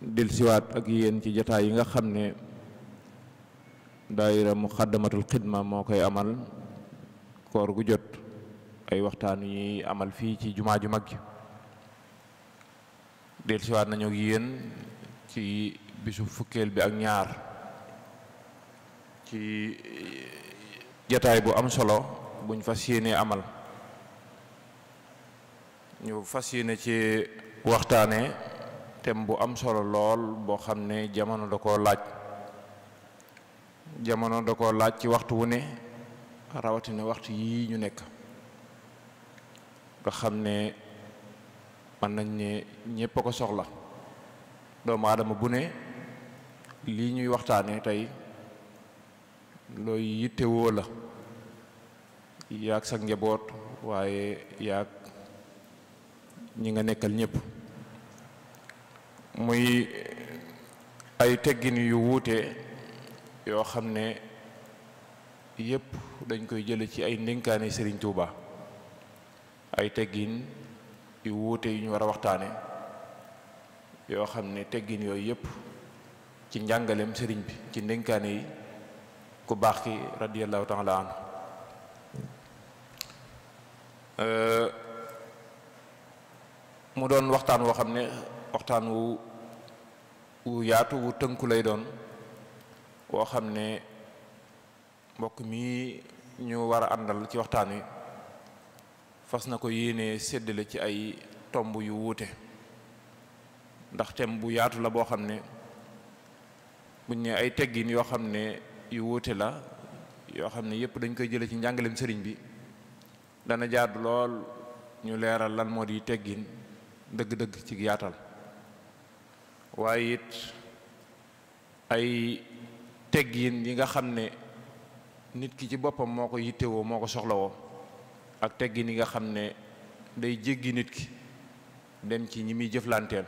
dellusiwaat ak yéen ci jataay yi nga xam ne daayira Muxaddamatul Xidma moo koy amal koor gu jot, ay waxtaan yi amal fii ci jumaa ju mag ji. dellusiwaat nañu ak yéen ci bisu fukkeel bi ak ñaar ci jataay bu am solo buñ fas yéenee amal. ñu fas yéene ci waxtaane thème bu am solo lool boo xam ne jamono da koo laaj ci waxtu wu ne, rawatina waxtu yii ñu nekk nga xam ne mën nañ ne ñépp a ko soxla. doomu aadama bu ne lii ñuy waxtaane tey looy yittewoo la, yaag sa njaboot waaye yaag ñi nga nekkal ñépp, muy ay teggin yu wuute yoo xam ne yépp dañ koy jële ci ay ndénkaane Sëriñ Tuuba. ay teggin yu wuute yu ñu war a waxtaane yoo xam ne teggin yooyu yépp ci njàngaleem sëriñ bi, ci ndénkaane yi ku baax ki radiyallahu ta'ala anhu. mu doon waxtaan woo xam ne waxtaan wu yaatu wu tënku lay doon, woo xam ne mbokk mi ñu war a àndal ci waxtaan wi fas na ko yéene séddale ci ay tomb yu wuute, ndax thème bu yaatu la boo xam ne buñ ne ay teggin yoo xam ne yu wuute la, yoo xam ne yépp dañ koy jële ci njàngaleem sëriñ bi, dana jaadu lool ñu leeral lan moo di teggin dëgg-dëgg ci yaatal. waaye it ay teggin yi nga xam ne nit ki ci boppam moo ko yittewoo, moo ko soxlawoo, ak teggin yi nga xam ne day jéggi nit ki dem ci ñi muy jëflanteel.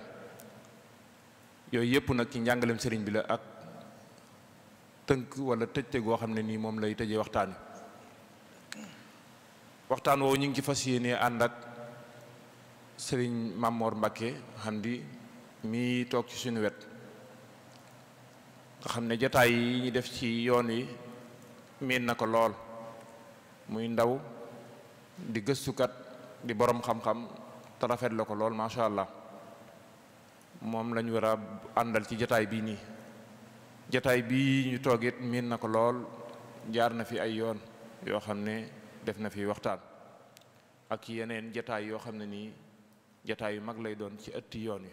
yooyu yépp nag ci njàngaleem sëriñ bi la, ak tënk wala tëjte goo xam ne nii moom lay tëjee waxtaan woowu ñu ngi ci fas yéene ànd ak sëriñ Mamor Mbakke Hamdi mi toog ci suñu wet, nga xam ne jataay yi ñu def ci yoon wi miin na ko lool. muy ndaw di gëstukat di borom xam-xam te rafet la ko lool macha allah. moom lañu war a àndal ci jataay bii nii. jataay bii ñu toog it miin na ko lool, jaar na fi ay yoon yoo xam ne def na fi waxtaan ak yeneen jataay yoo xam ne nii jataay yu mag lay doon ci ëtti yoon wi.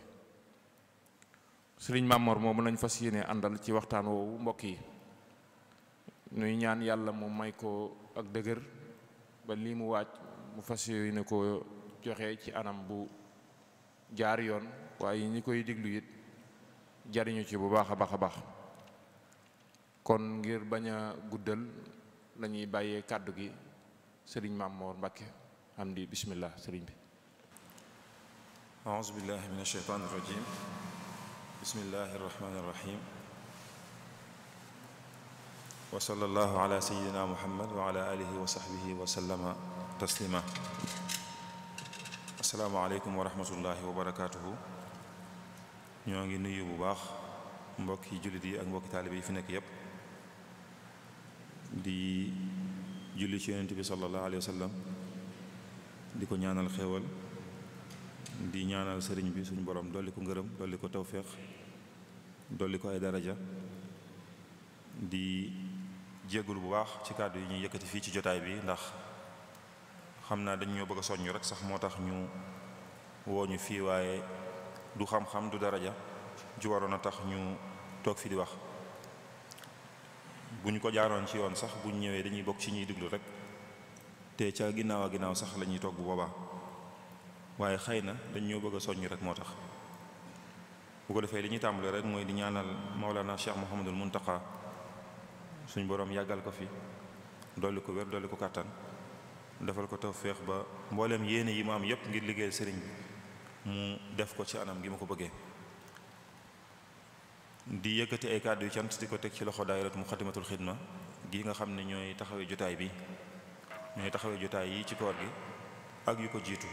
sëriñ Mamor moomu lañ fas yéene àndal ci waxtaan woowu mbokk yi. nuy ñaan yàlla mu may ko ak dëgër ba lii mu waaj mu fas yéene ko joxe ci anam bu jaar yoon, waaye ñi koy diglu it jariñu ci bu baax a baax a baax. kon ngir bañ a guddal lañuy bàyyee kàddu gi sëriñ Mamor Mbakke Hamdi, bismillah sëriñ bi. a'uuzu billahi mina shaytaani rajiim. bismillahi rahmaani rahiim. wa sallallahu ala sayyidina muhammad wa ala alihi wa sahbihi wa sallama taslima. assalaamu aleykum wa rahmatullahi wa barakaatuhu. ñoo ngi nuyu bu baax mbokki jullit yi ak mbokki taalibe yi fi nekk yépp, di julli ci yonent bi sallallahu alayhi wa sallam, di ko ñaanal xéewal, di ñaanal sëriñ bi suñu borom dolli ko ngërëm, dolli ko tawféex, dolli ko ay daraja. di jéggul bu baax ci kàddu yi ñuy yëkkati fii ci jotaay bi, ndax xam naa dañ ñoo bëgg a soññ rek sax moo tax ñu woo ñu fii, waaye du xam-xam du daraja ju waroon a tax ñu toog fi di wax. bu ñu ko jaaroon ci yoon sax bu ñu ñëwee dañuy bokk ci ñuy diglu rek, te ca ginnaaw a ginnaaw sax la ñuy toog bu boobaa, waaye xëy na dañ ñoo bëgg a soññ rek moo tax. bu ko defee li ñuy tàmbale rek mooy di ñaanal Maulana Cheikh Mouhamadul Muntaqa suñ borom yàggal ko fi, dolli ko wér, dolli ko kàttan, defal ko tawféex ba mbooleem yéene yi mu am yépp ngir liggéeyal sëriñ bi mu def ko ci anam gi ma ko bëggee. di yëkkati ay kàddu yu cant di ko teg ci loxo daayiratu Muxaddamatul Xidma gi nga xam ne ñooy taxawee jotaay bi, ñooy taxawee jotaay yi ci koor gi ak yu ko jiitu.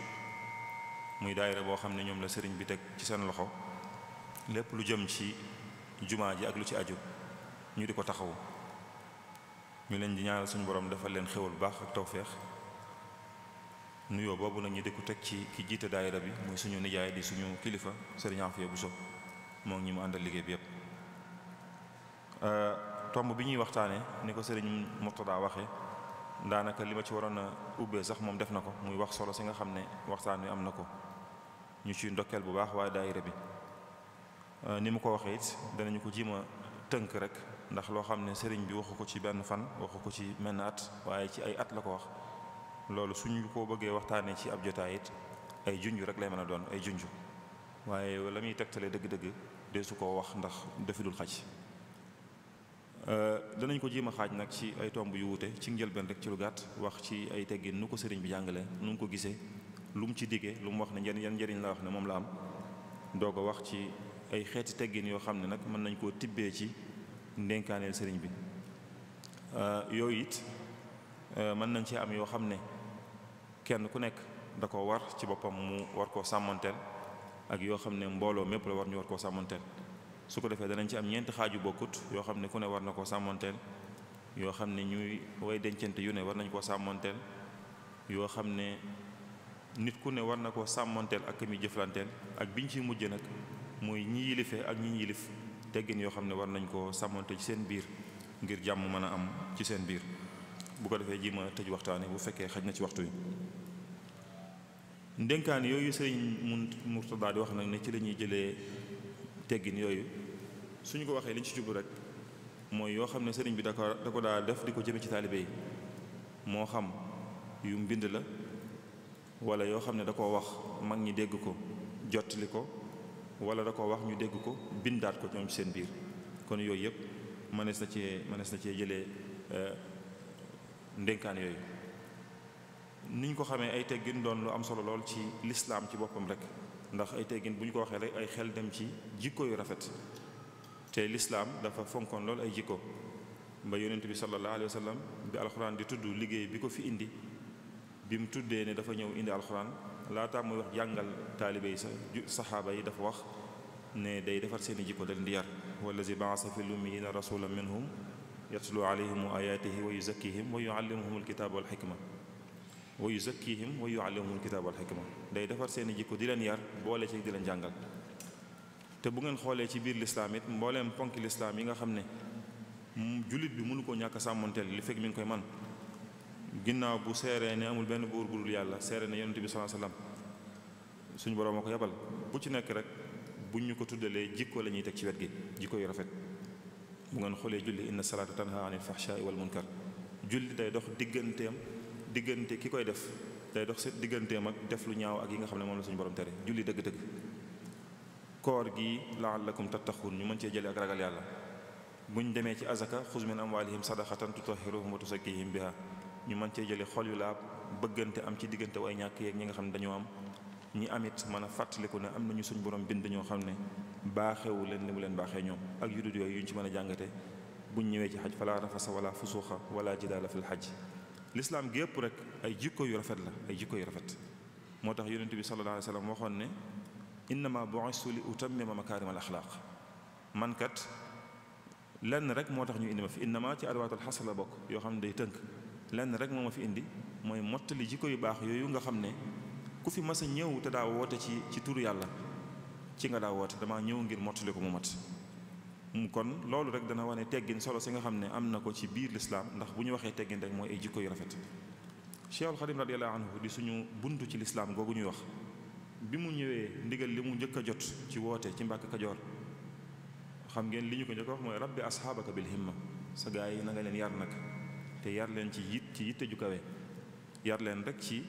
muy daayira boo xam ne ñoom la sëriñ bi teg ci seen loxo lépp lu jëm ci jumaa ji ak lu ci aju ñu di ko taxawu. ñu leen di ñaanal suñu borom defal leen xéwal bu baax ak tawféex. nuyoo boobu nag ñu di ko teg ci ki jiite daayira bi muy suñu nijaay di suñu kilifa Serigne Afia Bousso moom ñi mu àndal liggéey bi yépp. tomb bi ñuy waxtaane ni ko Serigne Murtada waxe daanaka li ma ci waroon a ubbee sax moom def na ko, muy wax solo si nga xam ne waxtaan wi am na ko. ñu ciy ndokkeel bu baax waaye daayira bi ni mu ko waxee it danañu ko jiima tënk rek, ndax loo xam ne sëriñ bi waxu ko ci benn fan, waxu ko ci menn at, waaye ci ay at la ko wax. loolu suñu ko bëggee waxtaanee ci ab jotaay it ay junj rek lay mën a doon, ay junj, waaye la muy tegtalee dëgg-dëgg de su ko wax ndax dafi dul xaj. danañ ko jiima xaaj nag ci ay tomb yu wuute ci njëlbeen rek ci lu gàtt, wax ci ay teggin nu ko sëriñ bi jàngale, nu mu ko gisee, lu mu ci diggee, lu mu wax ne yan njëriñ la wax ne moom la am. doog a wax ci ay xeeti teggin yoo xam ne nag mën nañ koo tibbee ci ndénkaaneel sëriñ bi. yooyu it mën nañ ci am yoo xam ne kenn ku nekk da ko war ci boppam mu war koo sàmmanteel, ak yoo xam ne mbooloo mépp la war ñu war koo sàmmanteel. su ko defee danañ ci am ñeenti xaaju bokkut yoo xam ne ku ne war na koo sàmmanteel, yoo xam ne ñuy way dencante yu ne war nañ koo sàmmanteel, yoo xam ne nit ku ne war na koo sàmmanteel ak mi jëflanteel, ak biñ ci mujj nag mooy ñi yilifee ak ñi yilif teggin yoo xam ne war nañ koo sàmmante ci seen biir ngir jàmm mën a am ci seen biir. bu ko defee ji ma tëj waxtaane bu fekkee xaj na ci waxtu wi. ndénkaan yooyu sëriñ Murtada di wax nag ne ci la ñuy jëlee teggin yooyu, suñu ko waxee liñ ci jublu rek mooy yoo xam ne sëriñ bi da ko daa def di ko jëme ci taalibe yi, moo xam yu mbind la wala yoo xam ne da koo wax mag ñi dégg ko jottali ko, wala da koo wax ñu dégg ko bindaat ko ñoom ci seen biir. kon yooyu yëpp mënees na cee jëlee ndénkaan yooyu. niñ ko xamee ay teggin doon lu am solo lool ci lislaam ci boppam rek, ndax ay teggin bu ñu ko waxee rek ay xel dem ci jikko yu rafet, te lislaam dafa fonkoon lool ay jikko. ba yonent bi sallallahu alayhi wa sallam bi alxuraan di tudd liggéey bi ko fi indi, bi mu tuddee ne dafa ñëw indi alxuraan, laata muy wax jàngal taalibe yi saxaaba yi dafa wax ne day defar seeni jikko, da leen di yar. wallazi ba'asa fil ummiyyiina rasuulan minhum yatlu alayhim ayaatihi wa yuzakkihim wa yuallimuhum alkitaaba wal xikma wa yuzakkihim wa yuallimuhum alkitaaba wal xikma. day defar seeni jikko di leen yar, boole ci di leen jàngal. te bu ngeen xoolee ci biir lislaam it mbooleem ponki lislaam yi nga xam ne jullit bi mënu ko ñàkk a sàmmanteel li fekk mi ngi koy man, ginnaaw bu seeree ne amul benn buur bu dul yàlla, seere ne yonent bi sallallahu alayhi wasallam suñu borom moo ko yebal, bu ci nekk rek buñ ñu ko tuddalee jikko la ñuy teg ci wet gi, jikko yu rafet. bu ngeen xoolee julli inna salaata tanha anil fahshaai wal munkar, julli day dox diggante ki koy def, day dox seen digganteem ak def lu ñaaw ak yi nga xam ne moom la suñu borom tere. julli dëgg-dëgg. koor gi la'allakum tattaquun, ñu mën cee jëlee ak ragal yàlla. buñ demee ci azaka xuz min amwaalihim sadaqatan tutahhiruhum wa tuzakkihim biha, ñu mën cee jëlee xol yu laab, bëggante am ci diggante way ñàkk yeeg ñi nga xam ne dañoo am. ñi amit mën a fàttaliku ne am nañu suñ borom bind ñoo xam ne baaxewu leen ni mu leen baaxee ñoom, ak yu dul yooyu yuñ ci mën a jàngate buñ ñëwee ci xaj fala rafasa wala fusuuxa wala jidaala fil xaj. lislaam gi yëpp rek ay jikko yu rafet la, ay jikko yu rafet. moo tax yonent bi sallallahu alayhi wa sallam waxoon ne innama bu'istu li utammima makaarimal axlaaq, man kat lenn rek moo tax ñu indi ma fi. innama ci adawaatul xasr la bokk, yoo xam ne day tënk. lenn rek moo ma fi indi mooy mottali jikko yu baax yooyu nga xam ne ku fi mas a ñëw te daa woote ci turu yàlla ci nga daa woote, damaa ñëw ngir mottali ko mu mat. kon loolu rek dana wane teggin solo si nga xam ne am na ko ci biir lislaam, ndax bu ñu waxee teggin rek mooy ay jikko yu rafet. Cheikhul Xadim radiyallahu anhu di suñu buntu ci lislaam googu ñuy wax, bi mu ñëwee ndigal li mu njëkk a jot ci woote ci Mbàkke Kajoor, xam ngeen li ñu ko njëkk a wax mooy rabbi asxaabaka bil himma, sa gaa yi na nga leen yar nag, te yar leen ci yitte ju kawe, yar leen rek ci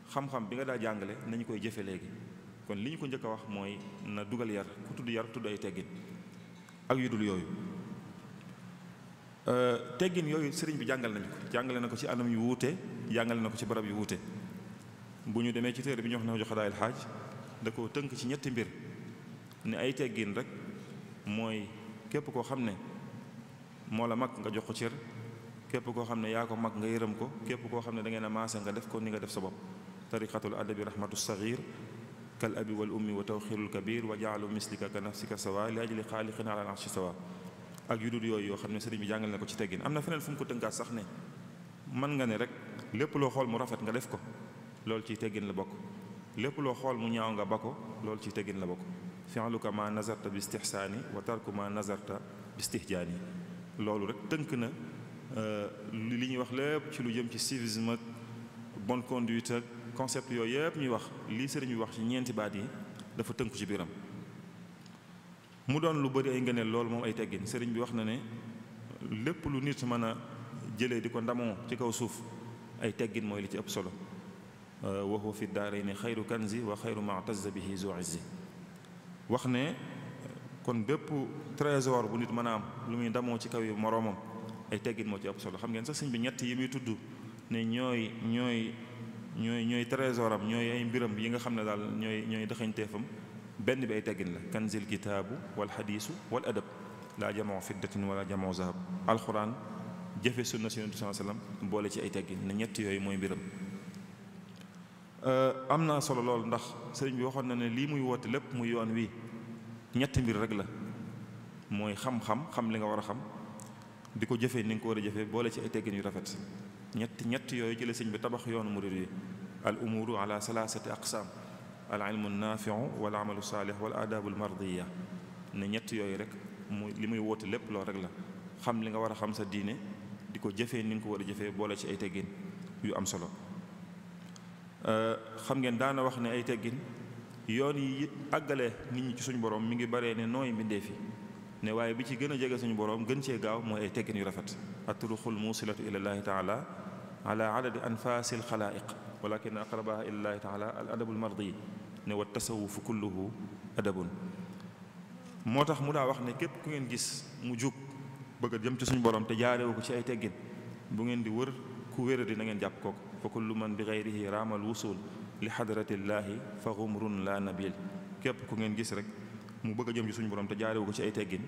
xam-xam bi nga daa jàngale nañu koy jëfe léegi. kon li ñu ko njëkk a wax mooy na dugal yar, ku tudd yar tudd ay teggin ak yu dul yooyu. teggin yooyu sëriñ bi jàngal nañu ko, jàngale na ko ci anam yu wuute, jàngale na ko ci barab yu wuute. bu ñu demee ci téere bi ñu wax na jox daayil xaaj, da ko tënk ci ñetti mbir ne ay teggin rek mooy képp koo xam ne moo la mag nga jox ko cër, képp koo xam ne yaa ko mag nga yërëm ko, képp koo xam ne da ngeen a maase nga def ko ni nga def sa bopp. tariqatul adabi rahmatu saghir kal abi wal ummi wa tawxirul kabir wa jaalu mislika ka nafsika sawa li ajli xaaliqin ala arshi sawa ak yu dul yooyu yoo xam ne sëriñ bi jàngal na ko ci teggin. am na feneen fu mu ko tënkaat sax ne mën nga ne rek lépp loo xool mu rafet nga def ko loolu ciy teggin la bokk, lépp loo xool mu ñaaw nga ba ko loolu ciy teggin la bokk. fi'luka ma nazarta bi istihsaani wa tarku ma nazarta bi istihjaani. loolu rek tënk na li ñuy wax lépp ci lu jëm ci civisme ak bonne conduite ak concept yooyu yëpp ñuy wax lii sëriñ bi wax ci ñeenti baat yi dafa tënku ci biiram. mu doon lu bëri ay ngëneel loolu moom ay teggin. sëriñ bi wax na ne lépp lu nit mën a jëlee di ko ndamoo ci kaw suuf ay teggin mooy li ci ëpp solo. wa huwa fi daarayni xayru kanzi wa xayru ma tazza bihi zu izzi. wax ne kon bépp trésor bu nit mën a am lu muy ndamoo ci kaw yi moroomam ay teggin moo ci ëpp solo. xam ngeen sax sëñ bi ñett yi muy tudd ne ñooy trésoram ñooy ay mbiram yi nga xam ne daal ñooy dëxañteefam benn bi ay teggin la. kanzil kitaabu wal xadiisu wal adab laa jamoo fiddatin wala jamoo zahab. alxuraan jëfe sunna si Yonent bi sallallahu alayhi wasallam boole ci ay teggin ne ñett yooyu mooy mbiram. am naa solo lool ndax sëriñ bi waxoon na ne lii muy woote lépp muy yoon wi ñetti mbir rek la mooy xam li nga war a xam di ko jëfee ni nga ko war a jëfee boole ci ay teggin yu rafet. ñett yooyu jële sëñ bi tabax yoonu murid yi. al umuru ala salaasati aqsaam al ilmu naafiu wal amalu saalih wal aadaabul mardiya. ne ñett yooyu rek muy li muy woote lépp lool rek la xam li nga war a xam sa diine di ko jëfee ni nga ko war a jëfee boole ci ay teggin yu am solo. xam ngeen daana wax ne ay teggin yoon yi àggale nit ñi ci suñu borom mi ngi baree ne nooy mbindee fi ne waaye bi ci gën a jege suñu borom gën cee gaaw mooy ay teggin yu rafet. atruqul musilatu ila llahi taala ala adadi anfasil xalaaiq walakin aqrabaha ila llahi taala al adabul mardi ne wa tasawufu kulluhu adabun. moo tax mu daa wax ne képp ku ngeen gis mu jug bëgg a jëm ci suñu borom te jaarewu ko ci ay teggin bu ngeen di wër ku wéradi na ngeen jàpp kooku. fa kullu man bi gayrihi raamal wusul li xadratillaahi fa xumrun la nabil. képp ku ngeen gis rek mu bëgg a jëm ci suñu borom te jaarewu ko ci ay teggin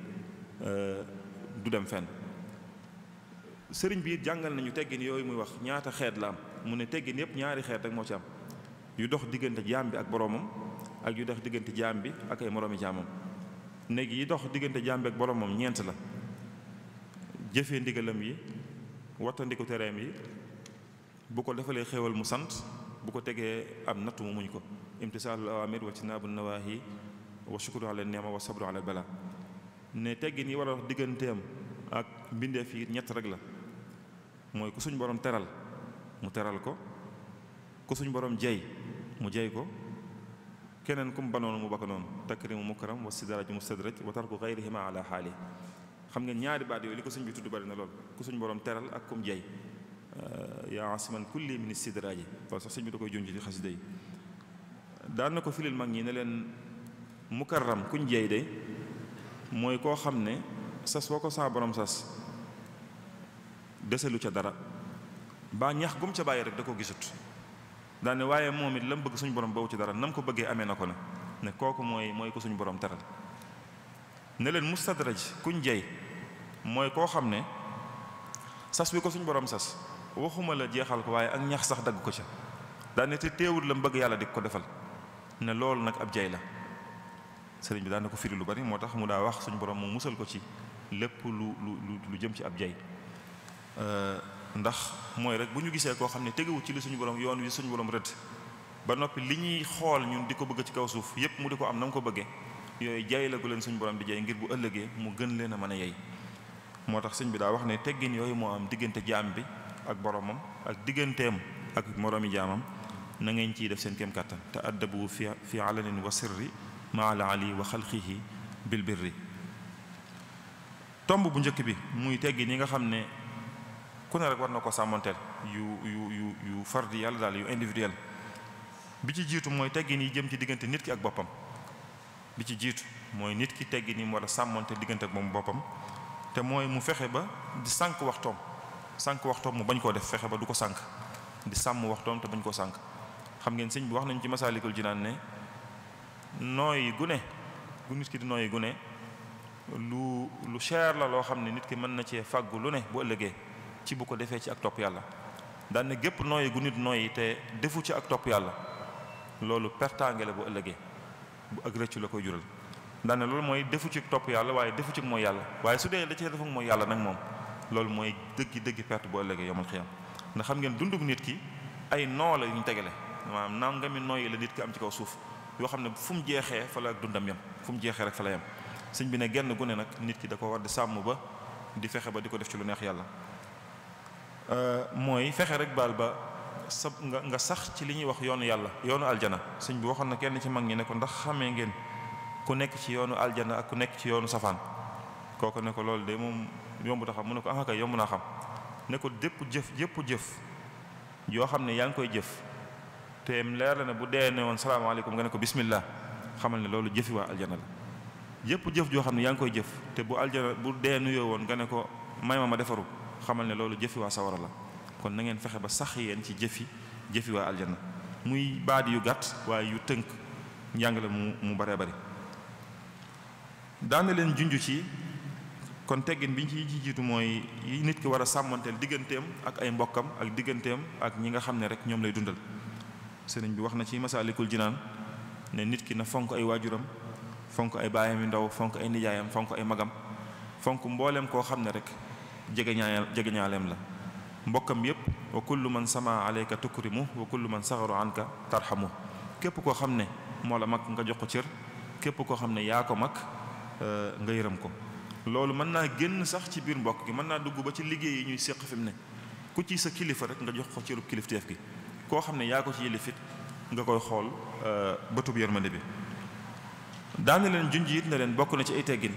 du dem fenn. sëriñ bi jàngal nañu teggin yooyu muy wax ñaata xeet la am. mu ne teggin yëpp ñaari xeet rek moo ci am yu dox diggante jaam bi ak boromam ak yu dox diggante jaam bi ak ay moroomi jaamam. néegi yi dox diggante jaam bi ak boromam ñeent la: jëfee ndigalam yi, wattandiku tereem yi, bu ko defalee xéewal mu sant, bu ko tegee am natt mu muñ ko. imtisaalul awaamir wa tinaabu nawaahi wa shukru ala ni'ma wa sabru ala bala. ne teggin yi war a wax digganteem ak mbindeef yi ñett rek la mooy ku suñ borom teral mu teral ko, ku suñ borom jey mu jey ko, keneen ku mu banoonu mu bakk noonu. takrimu mukram wa sidraj mustadraj wa tarku gayrihima ala xaali. xam ngeen ñaari baat yooyu li ko suñ bi tudd bari na lool: ku suñ borom teral ak kum jey. yaa asiman kulli min istidraji. loolu sax sëñ bi da koy junj ci xasida yi. daan na ko filil mag ñi ne leen mukarram kuñ jey de mooy koo xam ne sas woo ko saa borom sas deselu ca dara ba ñax gum ca bàyyi rek da ko gisut. daane waaye moom it la mu bëgg suñu borom bawu ci dara nam ko bëggee amee na ko na ne kooku mooy ko suñu borom teral. ne leen mustadraj kuñ jey mooy koo xam ne sas wi ko suñu borom sas waxuma la jeexal ko waaye ak ñax sax dagg ko ca. daane te teewul la mu bëgg yàlla di ko defal. ne loolu nag ab jey la. sëriñ bi daan na ko firi lu bari moo tax mu daa wax suñu borom mu musal ko ci lépp lu jëm ci ab jey. ndax mooy rek bu ñu gisee koo xam ne tegewu ci li suñu borom yoon wi suñu borom rëdd ba noppi li ñuy xool ñun di ko bëgg ci kaw suuf yépp mu di ko am na mu ko bëggee yooyu jey la gu leen suñu borom di jey ngir bu ëllëgee mu gën leen a mën a yey. moo tax sëñ bi daa wax ne teggin yooyu moo am diggante jaam bi ak boromam ak digganteem ak moroomi jaamam na ngeen ciy def seen kéem kàttan. te addabu fi alanin wa sirri ma ala ali wa xalqihi bil birri. tomb bu njëkk bi muy teggin yi nga xam ne ku ne rek war na ko sàmmanteel yu fardi yàlla daal yu individuel. bi ci jiitu mooy teggin yi jëm ci diggante nit ki ak boppam. bi ci jiitu mooy nit ki teggin yi mu war a sàmmante diggante ak moom boppam te mooy mu fexe ba di sànq waxtoom mu bañ koo def, fexe ba du ko sànq, di sàmm waxtoom te bañ koo sànq. xam ngeen sëñ bi wax nañ ci Masaalikul Jinaan ne nooyi gune gu nit ki di nooyi gune lu cher la loo xam ne nit ki mën na cee fàggu lu ne bu ëllëgee ci bu ko defee ci ak topp yàlla. daan ne gépp nooyi gu nit nooyi te defu ci ak topp yàlla loolu pertaange la bu ëllëgee bu ak rëccu la koy jural daane loolu mooy defu ci topp yàlla waaye defu ci mooy yàlla waaye su dee da ci defu mooy yàlla nag moom loolu mooy dëggi perte bu ëllëgee yomal xiyam ndax xam ngeen dundug nit ki ay noo la yu ñu tegale maanaam nangami nooyi la nit ki am ci kaw suuf yoo xam ne fu mu jeexee fa la ak dundam yem fu mu jeexee rek fa la yem sëñ bi ne genn gu ne nag nit ki da ko war di sàmm ba di fexe ba di ko def ci lu neex yàlla mooy fexe rek baal ba sa nga sax ci li ñuy wax yoonu yàlla yoonu aljana sëñ bi waxoon na kenn ci mag ñi ne ko ndax xamee ngeen ku nekk ci yoonu aljana ak ku nekk ci yoonu safaan kooku ne ko loolu de moom yombu ta xam mu ne ko ah kay yomb naa xam ne ko yépp jëf yoo xam ne yaa ngi koy jëf te leer la ne bu dee ne woon salaamaaleykum nga ne ko bismillah xamal ne loolu jëfi waa aljana la yépp jëf joo xam ne yaa ngi koy jëf te bu aljana bu dee nuyoo woon nga ne ko may ma defaru xamal ne loolu jëfi waa sawara la kon na ngeen fexe ba sax yéen ci jëfi waa aljana muy baat yu gàtt waaye yu tënk njàngale mu baree bari daana leen junj ci kon teggin bi ñu ci jiitu mooy yi nit ki war a sàmmanteel digganteem ak ay mbokkam ak digganteem ak ñi nga xam ne rek ñoom lay dundal sëriñ bi wax na ci Masaalikul Jinaan ne nit ki na fonk ay waajuram fonk ay baayam yu ndaw fonk ay nijaayam fonk ay magam fonk mbooleem koo xam ne rek jegeñaaleem la mbokkam yépp wa kullu man sama alayka tukrimu wa kullu man saxaru anka tarhamu képp koo xam ne moo la mag nga jox ko cër képp koo xam ne yaa ko mag nga yërëm ko loolu mën naa génn sax ci biir mbokk gi mën naa dugg ba ci liggéey yi ñuy séq fi mu ne ku ci sa kilifa rek nga jox ko cërub kilifteef gi koo xam ne yaa ko ci yilifit nga koy xool bëtub yërmande bi daana leen junj it ne leen bokk na ci ay teggin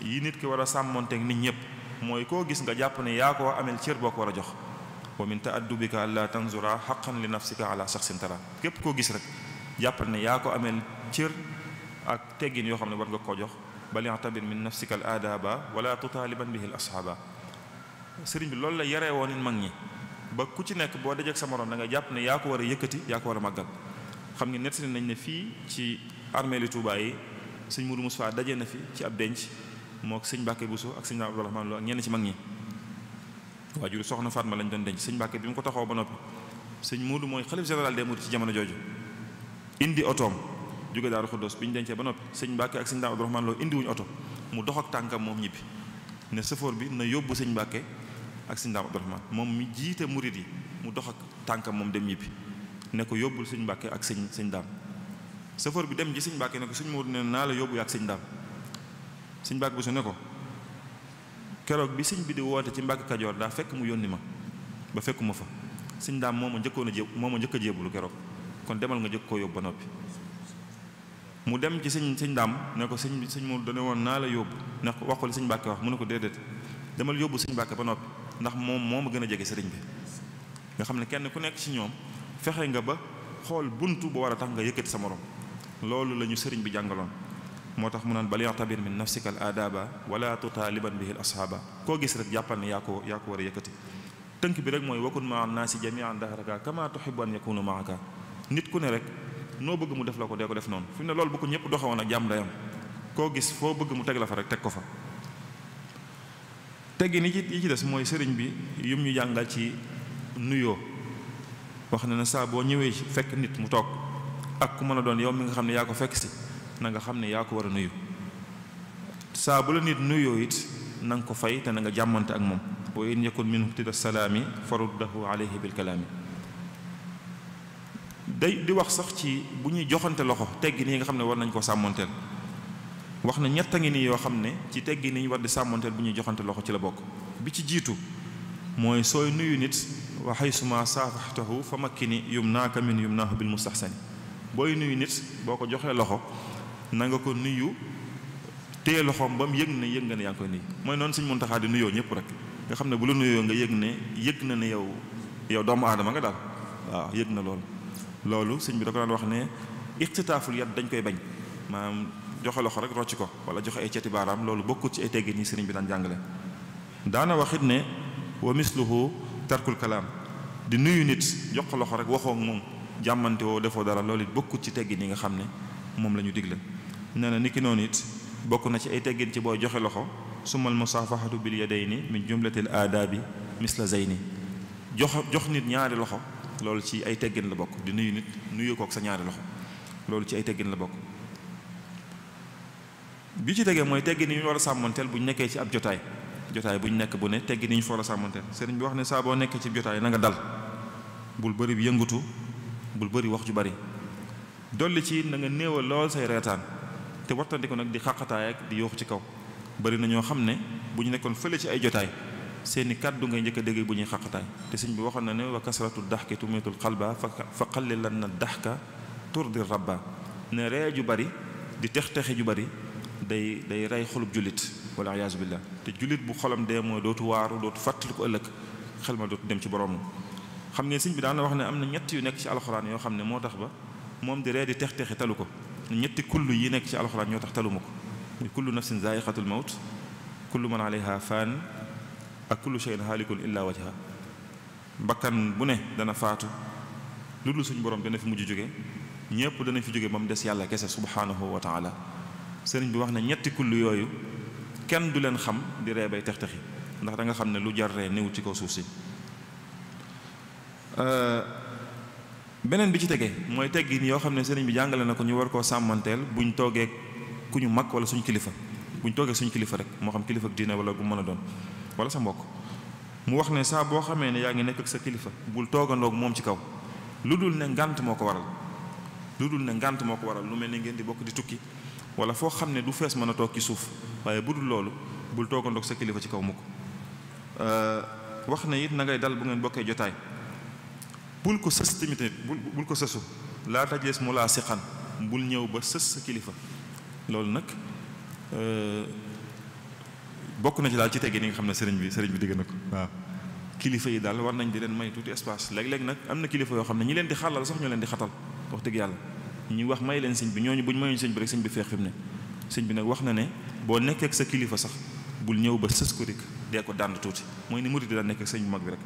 yi nit ki war a sàmmonteeg nit ñëpp mooy koo gis nga jàpp ne yaa ko amel cër boo ko war a jox wa min ta'addubika alla tanzura haqqan li nafsika ala shakhsin tara képp koo gis rek jàppal ne yaa ko amel cër ak teggin yoo xam ne war nga koo jox bal ya'tabir min nafsika al aadaba wala tutaaliban bihi al ashaaba sëriñ bi loolu la yaree woon it mag ñi ba ku ci nekk boo dajeek sa morom da nga jàpp ne yaa ko war a yëkkati yaa ko war a màggal xam nga nettali nañ ne fii ci armée li Touba yi sëñ Mourou Moussa daje na fi ci ab denc moo sëñ Mbàkke Bousso ak sëñ Abdourahmane Lo ak ñenn ci mag ñi waajur soxna Fatma lañ doon denc sëñ Mbàkke bi mu ko taxaw ba noppi sëñ Mourou mooy xalif général des mourides ci jamono jooju indi otoom jóge Daaru Xuddoos bi ñu dencee ba noppi sëñ Mbàkke ak sëñ Abdourahmane Lo indi wuñu oto mu dox ak tànkam moom ñibbi ne sëfoor bi na yóbbu sëñ Mbàkke ak sëñ Abdourahmane moom mi jiite murid yi mu dox ak tànkam moom dem ñibbi ne ko yóbbul sëñ Mbàkke ak sëñ daam sëfoor bi dem ji sëñ Mbàkke ne ko sëñ Moodu ne naa la yóbbu ak sëñ daam sëñ Mbàkke bu su ne ko keroog bi sëñ bi di woote ci Mbàkke Kajoor daa fekk mu yónni ma ba fekkuma fa sëñ daam moo ma njëkk a jébulu keroog kon demal nga jëkk koo yóbbu ba noppi mu dem ci sëñ daam ne ko sëñ Moodu dane woon naa la yóbbu ne ko wax ko li sëñ Mbàkke wax mu ne ko déedéet demal yóbbu sëñ Mbàkke ba noppi ndax moom moo ma gën a jege sëriñ bi nga xam ne kenn ku nekk ci ñoom fexe nga ba xool buntu bu war a tax nga yëkkati sa morom loolu la ñu sëriñ bi jàngaloon moo tax mu naan bal ya'tabir min nafsika al aadaba wala tutaaliban bihi al ashaaba koo gis rek jàppal ne yaa ko war a yëkkati tënk bi rek mooy wakun maa naasi jami'an dahraka kama tuhibbu an yakunu ma'aka nit ku ne rek noo bëgg mu def la ko dee ko def noonu fi mu ne loolu bu ko ñëpp doxewoon ak jàmm dayam koo gis foo bëgg mu teg la fa rek teg ko fa teggi ni yi ci des mooy sëriñ bi yum ñu jàngal ci nuyoo wax na ne saa boo ñëwee fekk nit mu toog ak ku mën a doon yow mi nga xam ne yaa ko fekk si na nga xam ne yaa ko war a nuyu saa bu la nit nuyoo it na nga ko fay te na nga jàmmante ak moom wa in yakun minhu tida salaami faruddahu alayhi bil kalaami di wax sax ci bu ñuy joxante loxo teggi nii nga xam ne war nañ koo sàmmanteel wax na ñett a ngi nii yoo xam ne ci teggi nii war di sàmmanteel bu ñuy joxante loxo ci la bokk bi ci jiitu mooy sooy nuyu nit wa haysuma saafaxtahu fa makkini yumnaaka min yumnaahu bil mustahsani booy nuyu nit boo ko joxee loxo na nga ko nuyu téye loxoom ba mu yëg ne yaa ngi koy nuyu mooy noonu Sëñ Muntaxaa di nuyoo ñëpp rek nga xam ne bu la nuyoo nga yëg na ne yow doomu aadama nga daal waaw yëg na loolu sëñ bi da ko daan wax ne ixtitaaful yat dañ koy bañ maanaam joxe loxo rek rocc ko wala joxe ay ceti baaraam loolu bokkut ci ay teggin ñi sëriñ bi daan jàngale daana waxit ne wa misluhu tarkul kalaam di nuyu nit jox ko loxo rek waxoo moom jàmmante woo defoo dara loolu it bokkut ci teggin yi nga xam ne moom la ñu digle nee na niki noonu it bokk na ci ay teggin ci booy joxe loxo sumal musaafahatu bil yadayni min jumlatil aadaabi misla zeyni jox nit ñaari loxo loolu ci ay teggin la bokk. di nuyu nit nuyu ko ak sa ñaari loxo loolu ci ay teggin la bokk. bi ci tegee mooy teggin yi ñu war a sàmmanteel bu ñu nekkee ci ab jotaay bu ñu nekk bu ne teggin yi ñu fa war a sàmmanteel sëriñ bi wax ne saa boo nekkee ci jotaay na nga dal, bul bëri bi yëngatu, bul bëri wax ju bari, dolli ci na nga néewal lool say reetaan te wartandi ko nag di xàqataay ak di yooxu ci kaw. bari na ñoo xam ne bu ñu nekkoon fële ci ay jotaay seeni kàddu ngay njëkk a dégg bu ñuy xàqataay te sëñ bi waxoon na ne wa kasratu daxki tumitul xalba fa qallilanna daxka turdi rabba ne ree ju bari di tex-texi ju bari day rey xolub jullit wala iyaazu billah te jullit bu xolam dee mooy dootu waaru dootu fàttali ko ëllëg xel ma dootu dem ci borom. xam ngeen sëñ bi daana wax ne am na ñett yu nekk ci alxuraan yoo xam ne moo tax ba moom di ree di tex-texi talu ko. ñetti kullu yi nekk ci alxuraan ñoo tax taluma ko muy kullu nafsin zaa'iqatul mawt, kullu man alayha faan ak kullu shay'in haalikun illa wajha. bakkan bu ne dana faatu lu dul suñu borom dana fi mujj jóge, ñëpp dana fi jóge ba mu des yàlla kese subhanahu wa taala. sëriñ bi wax ne ñetti kullu yooyu kenn du leen xam di ree bay tex-texi ndax da nga xam ne lu jar ree néew ci kaw suuf si. beneen bi ci tegee mooy teggin yoo xam ne sëriñ bi jàngale na ko ñu war koo sàmmanteel buñ toogee ku ñu mag wala suñu kilifa buñ toogee suñu kilifa rek moo xam kilifa ak diine wala gu mën a doon wala sa mbokk. mu wax ne saa boo xamee ne yaa ngi nekk ak sa kilifa bul toogandoog moom ci kaw lu dul ne ngànt moo ko waral lu mel ne ngeen di bokk di tukki wala foo xam ne du fees mën a toog ci suuf waaye bu dul loolu bul toogandoog sa kilifa ci kaw mukk. wax ne it na ngay dal bu ngeen bokkee jotaay bul ko sës tamit bul ko sësu laa tajlees mu laa siqan bul ñëw ba sës sa kilifa. loolu nag bokk na ci daal ci teggi ni nga xam ne sëriñ bi digg na ko waaw. kilifa yi daal war nañ di leen may tuuti espace léeg-léeg nag am na kilifa yoo xam ne ñi leen di xàllal sax ñoo leen di xatal wax dëgg yàlla ñuy wax may leen sëñ bi ñooñu buñ mayuñ sëñ bi rek sëñ bi feex fi mu ne. sëñ bi nag wax na ne boo nekkee ak sa kilifa sax bul ñëw ba sës ko dik dee ko dànd tuuti mooy ni murid di daan nekk ak sëñ bu mag bi rek.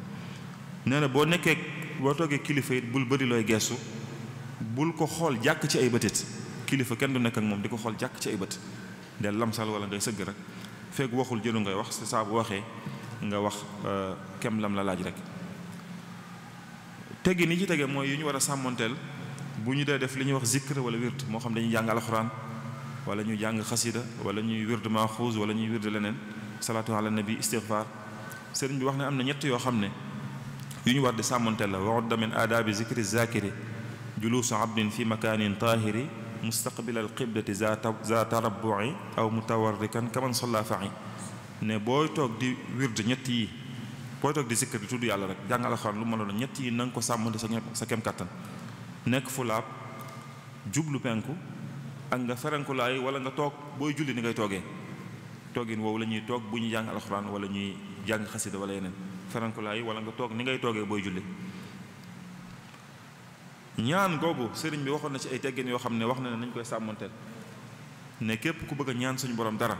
nee na boo toogee kilifa it bul bëri looy geesu bul ko xool jàkk ci ay bëtit kilifa kenn du nekk ak moom di ko xool jàkk ci ay bët del lamsal wala ngay sëgg rek fekk waxul jëlu ngay wax sa saa bu waxee nga wax kem lam la laaj rek. teggi ni ci tege mooy yu ñu war a sàmmanteel bu ñu dee def li ñuy wax zikr wala wird moo xam dañuy jàng alxuraan wala ñuy jàng xasida wala ñuy wird maaxuus wala ñuy wird leneen salaatu ala nabi istighfar. sëriñ bi wax ne am na ñett yoo xam ne yu ñu war di sàmmanteel la wa'udda min aadaabi zikri zakiri juluusu abdin fi makaanin taahiri mustaqbil al qiblati za tarabbu'i aw mutawarrikan kaman salla fa'i. ne booy toog di wird ñett yi booy toog di zikr di tudd yàlla rek jàng alxuraan lu ma la doon ñett yi na nga ko sàmmante sa kem kattan nekk fu laab jublu penku ak nga ferenkulaay wala nga toog booy julli ni ngay toogee toogin woowu la ñuy toog bu ñuy jàng alxuraan wala ñuy jàng xasida wala yeneen ferenkulaay wala nga toog ni ngay toogee booy julli. ñaan googu sëriñ bi waxoon na ci ay teggin yoo xam ne wax na ne nañ koy sàmmanteel ne képp ku bëgg a ñaan suñu borom dara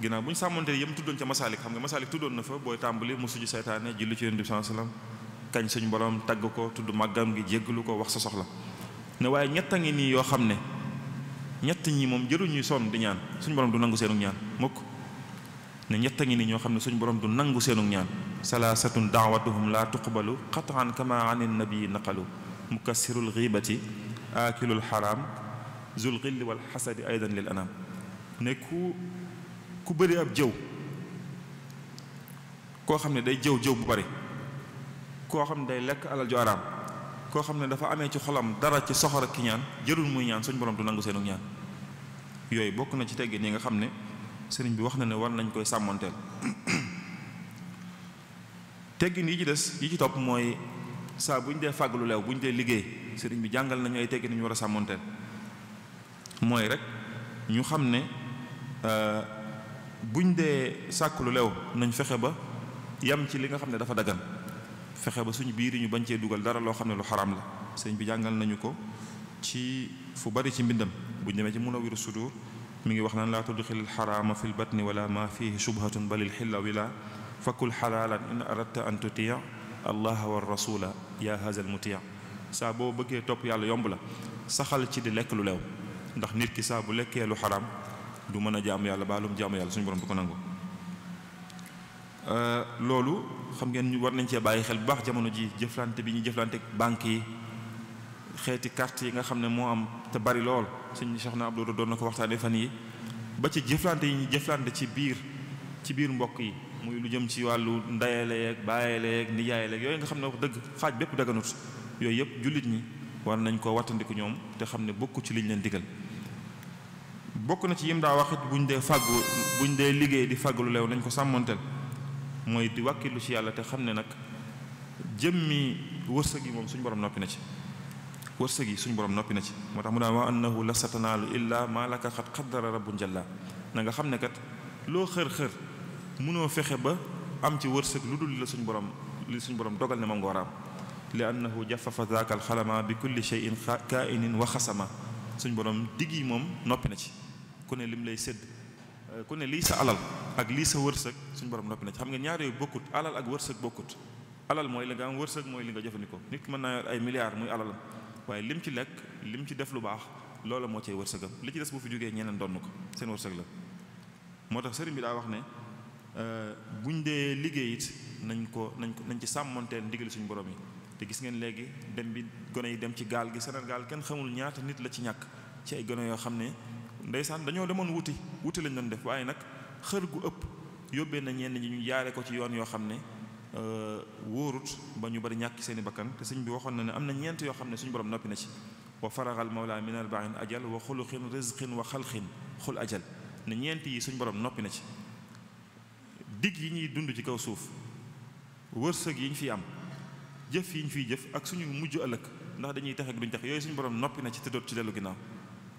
ginnaaw bu ñu sàmmanteel yëm tuddoon ca masaalik xam nga masaalik tuddoon na fa booy tàmbali mu suju seytaane julli ci yonent bi sallallahu alayhi wasallam kañ suñu borom tagg ko tudd màggam gi jéggalu ko wax sa soxla ne waaye ñett a ngi nii yoo xam ne ñett ñi moom jëruñuy sonn di ñaan suñu borom du nangu seenu ñaan mukk ne ñett a ngi nii ñoo xam ne suñu borom du nangu seenu ñaan salaasatun daawatuhum la tuqbalu qat'an kama anin nabi naqalu mukassirul ghibati akilul haram zul ghilli wal hasadi aydan lil anam. ne ku bëri ab jëw koo xam ne day jëw bu bari koo xam ne day lekk alal ju araam koo xam ne dafa amee ci xolam dara ci soxor ak ki ñaan jërul muy ñaan suñ borom du nangu seenu ñaan. yooyu bokk na ci teggin yi nga xam ne sëriñ bi wax na ne war nañ koy sàmmanteel. teggin yi ci des yi ci topp mooy saa bu ñu dee fàgg lu leew bu ñu dee liggéey sëriñ bi jàngal nañu ay teggin ñu war a sàmmanteel mooy rek ñu xam ne buñ dee sàkk lu leew nañ fexe ba yam ci li nga xam ne dafa dagan fexe ba suñu biir yi ñu bañ cee dugal dara loo xam ne lu xaram la. sëriñ bi jàngal nañu ko ci fu bari ci mbindam buñ demee ci Munawwiru Sudur mi ngi wax naan laa tudxilil xaraama fil batni wala ma fihi shubhatun balil xilla wila fakul xalaalan in aradta an tutia allah wa rasula ya hazal mutia. saa boo bëggee topp yàlla yomb la saxal ci di lekk lu leew ndax nit ki saa bu lekkee lu xaraam du mën a jaamu yàlla baalum jaamu yàlla suñu borom du ko nangu. loolu xam ngeen ñu war nañ cee bàyyi xel bu baax jamono ji jëflante bi ñuy jëflante ak banque yi xeeti carte yi nga xam ne moo am te bari lool sëñ Cheikh Abdou doon na ko waxtaanee fan yi ba ci jëflante yi ñu jëflante ci biir mbokk yi muy lu jëm ci wàllu ndayaleeg bàyyeleeg nijaayeleeg yooyu nga xam ne wax dëgg xaaj bépp daganut yooyu yëpp jullit ñi war nañ ko wattandiku ñoom te xam ne bokku ci liñ leen digal. bokk na ci yim daa waxit buñ dee liggéey di fàggu lu leew nañ ko sàmmonteel mooy di wàkkilu ci yàlla te xam ne nag jëmmi wërsëg yi moom suñu borom noppi na ci wërsëg yi suñu borom noppi na ci moo tax mu daan wa annahu la satanaalu illa maa laka xat qaddara rabbun jalla na nga xam ne kat loo xër-xër mënoo fexe ba am ci wërsëg lu dul li suñu borom dogal ne moom nga war a am li annahu jafafa zaaka alxalama bi kulli shay'in kaa'inin wa xasama suñu borom digg yi moom noppi na ci ku ne lim lay sédd ku ne lii sa alal ak lii sa wërsëg suñu borom noppi na ci xam nga ñaar yooyu bokkut alal ak wërsëg bokkut alal mooy li nga am wërsëg mooy li nga jëfandikoo nit ki mën naa yor ay milliards muy alalam waaye lim ci lekk lim ci def lu baax loola moo cay wërsëgam li ci des bu fi jógee ñeneen donn ko seen wërsëg la moo tax sëriñ bi daa wax ne buñ dee liggéey it nañ ci sàmmonteel ndigal suñu borom yi te gis ngeen léegi dem bi gone yi dem ci gaal gi Sénégal kenn xamul ñaata nit la ci ñàkk ci ay gone yoo xam ne ndeysaan dañoo demoon wuti lañ doon def waaye nag xër gu ëpp yóbbee na ñenn ñi ñu jaare ko ci yoon yoo xam ne wóorut ba ñu bari ñàkk seeni bakkan te sëñ bi waxoon na ne am na ñeent yoo xam ne suñu borom noppi na ci wa faragal mawla min arba'in ajal wa xuluqin rizqin wa xalqin xul ajal ne ñeent yi suñu borom noppi na ci digg yi ñuy dund ci kaw suuf wërsëg yi ñu fi am jëf yi ñu fiy jëf ak suñu mujj ëllëg ndax dañuy tax ak duñ tax yooyu suñu borom noppi na ci te doot ci dellu ginnaaw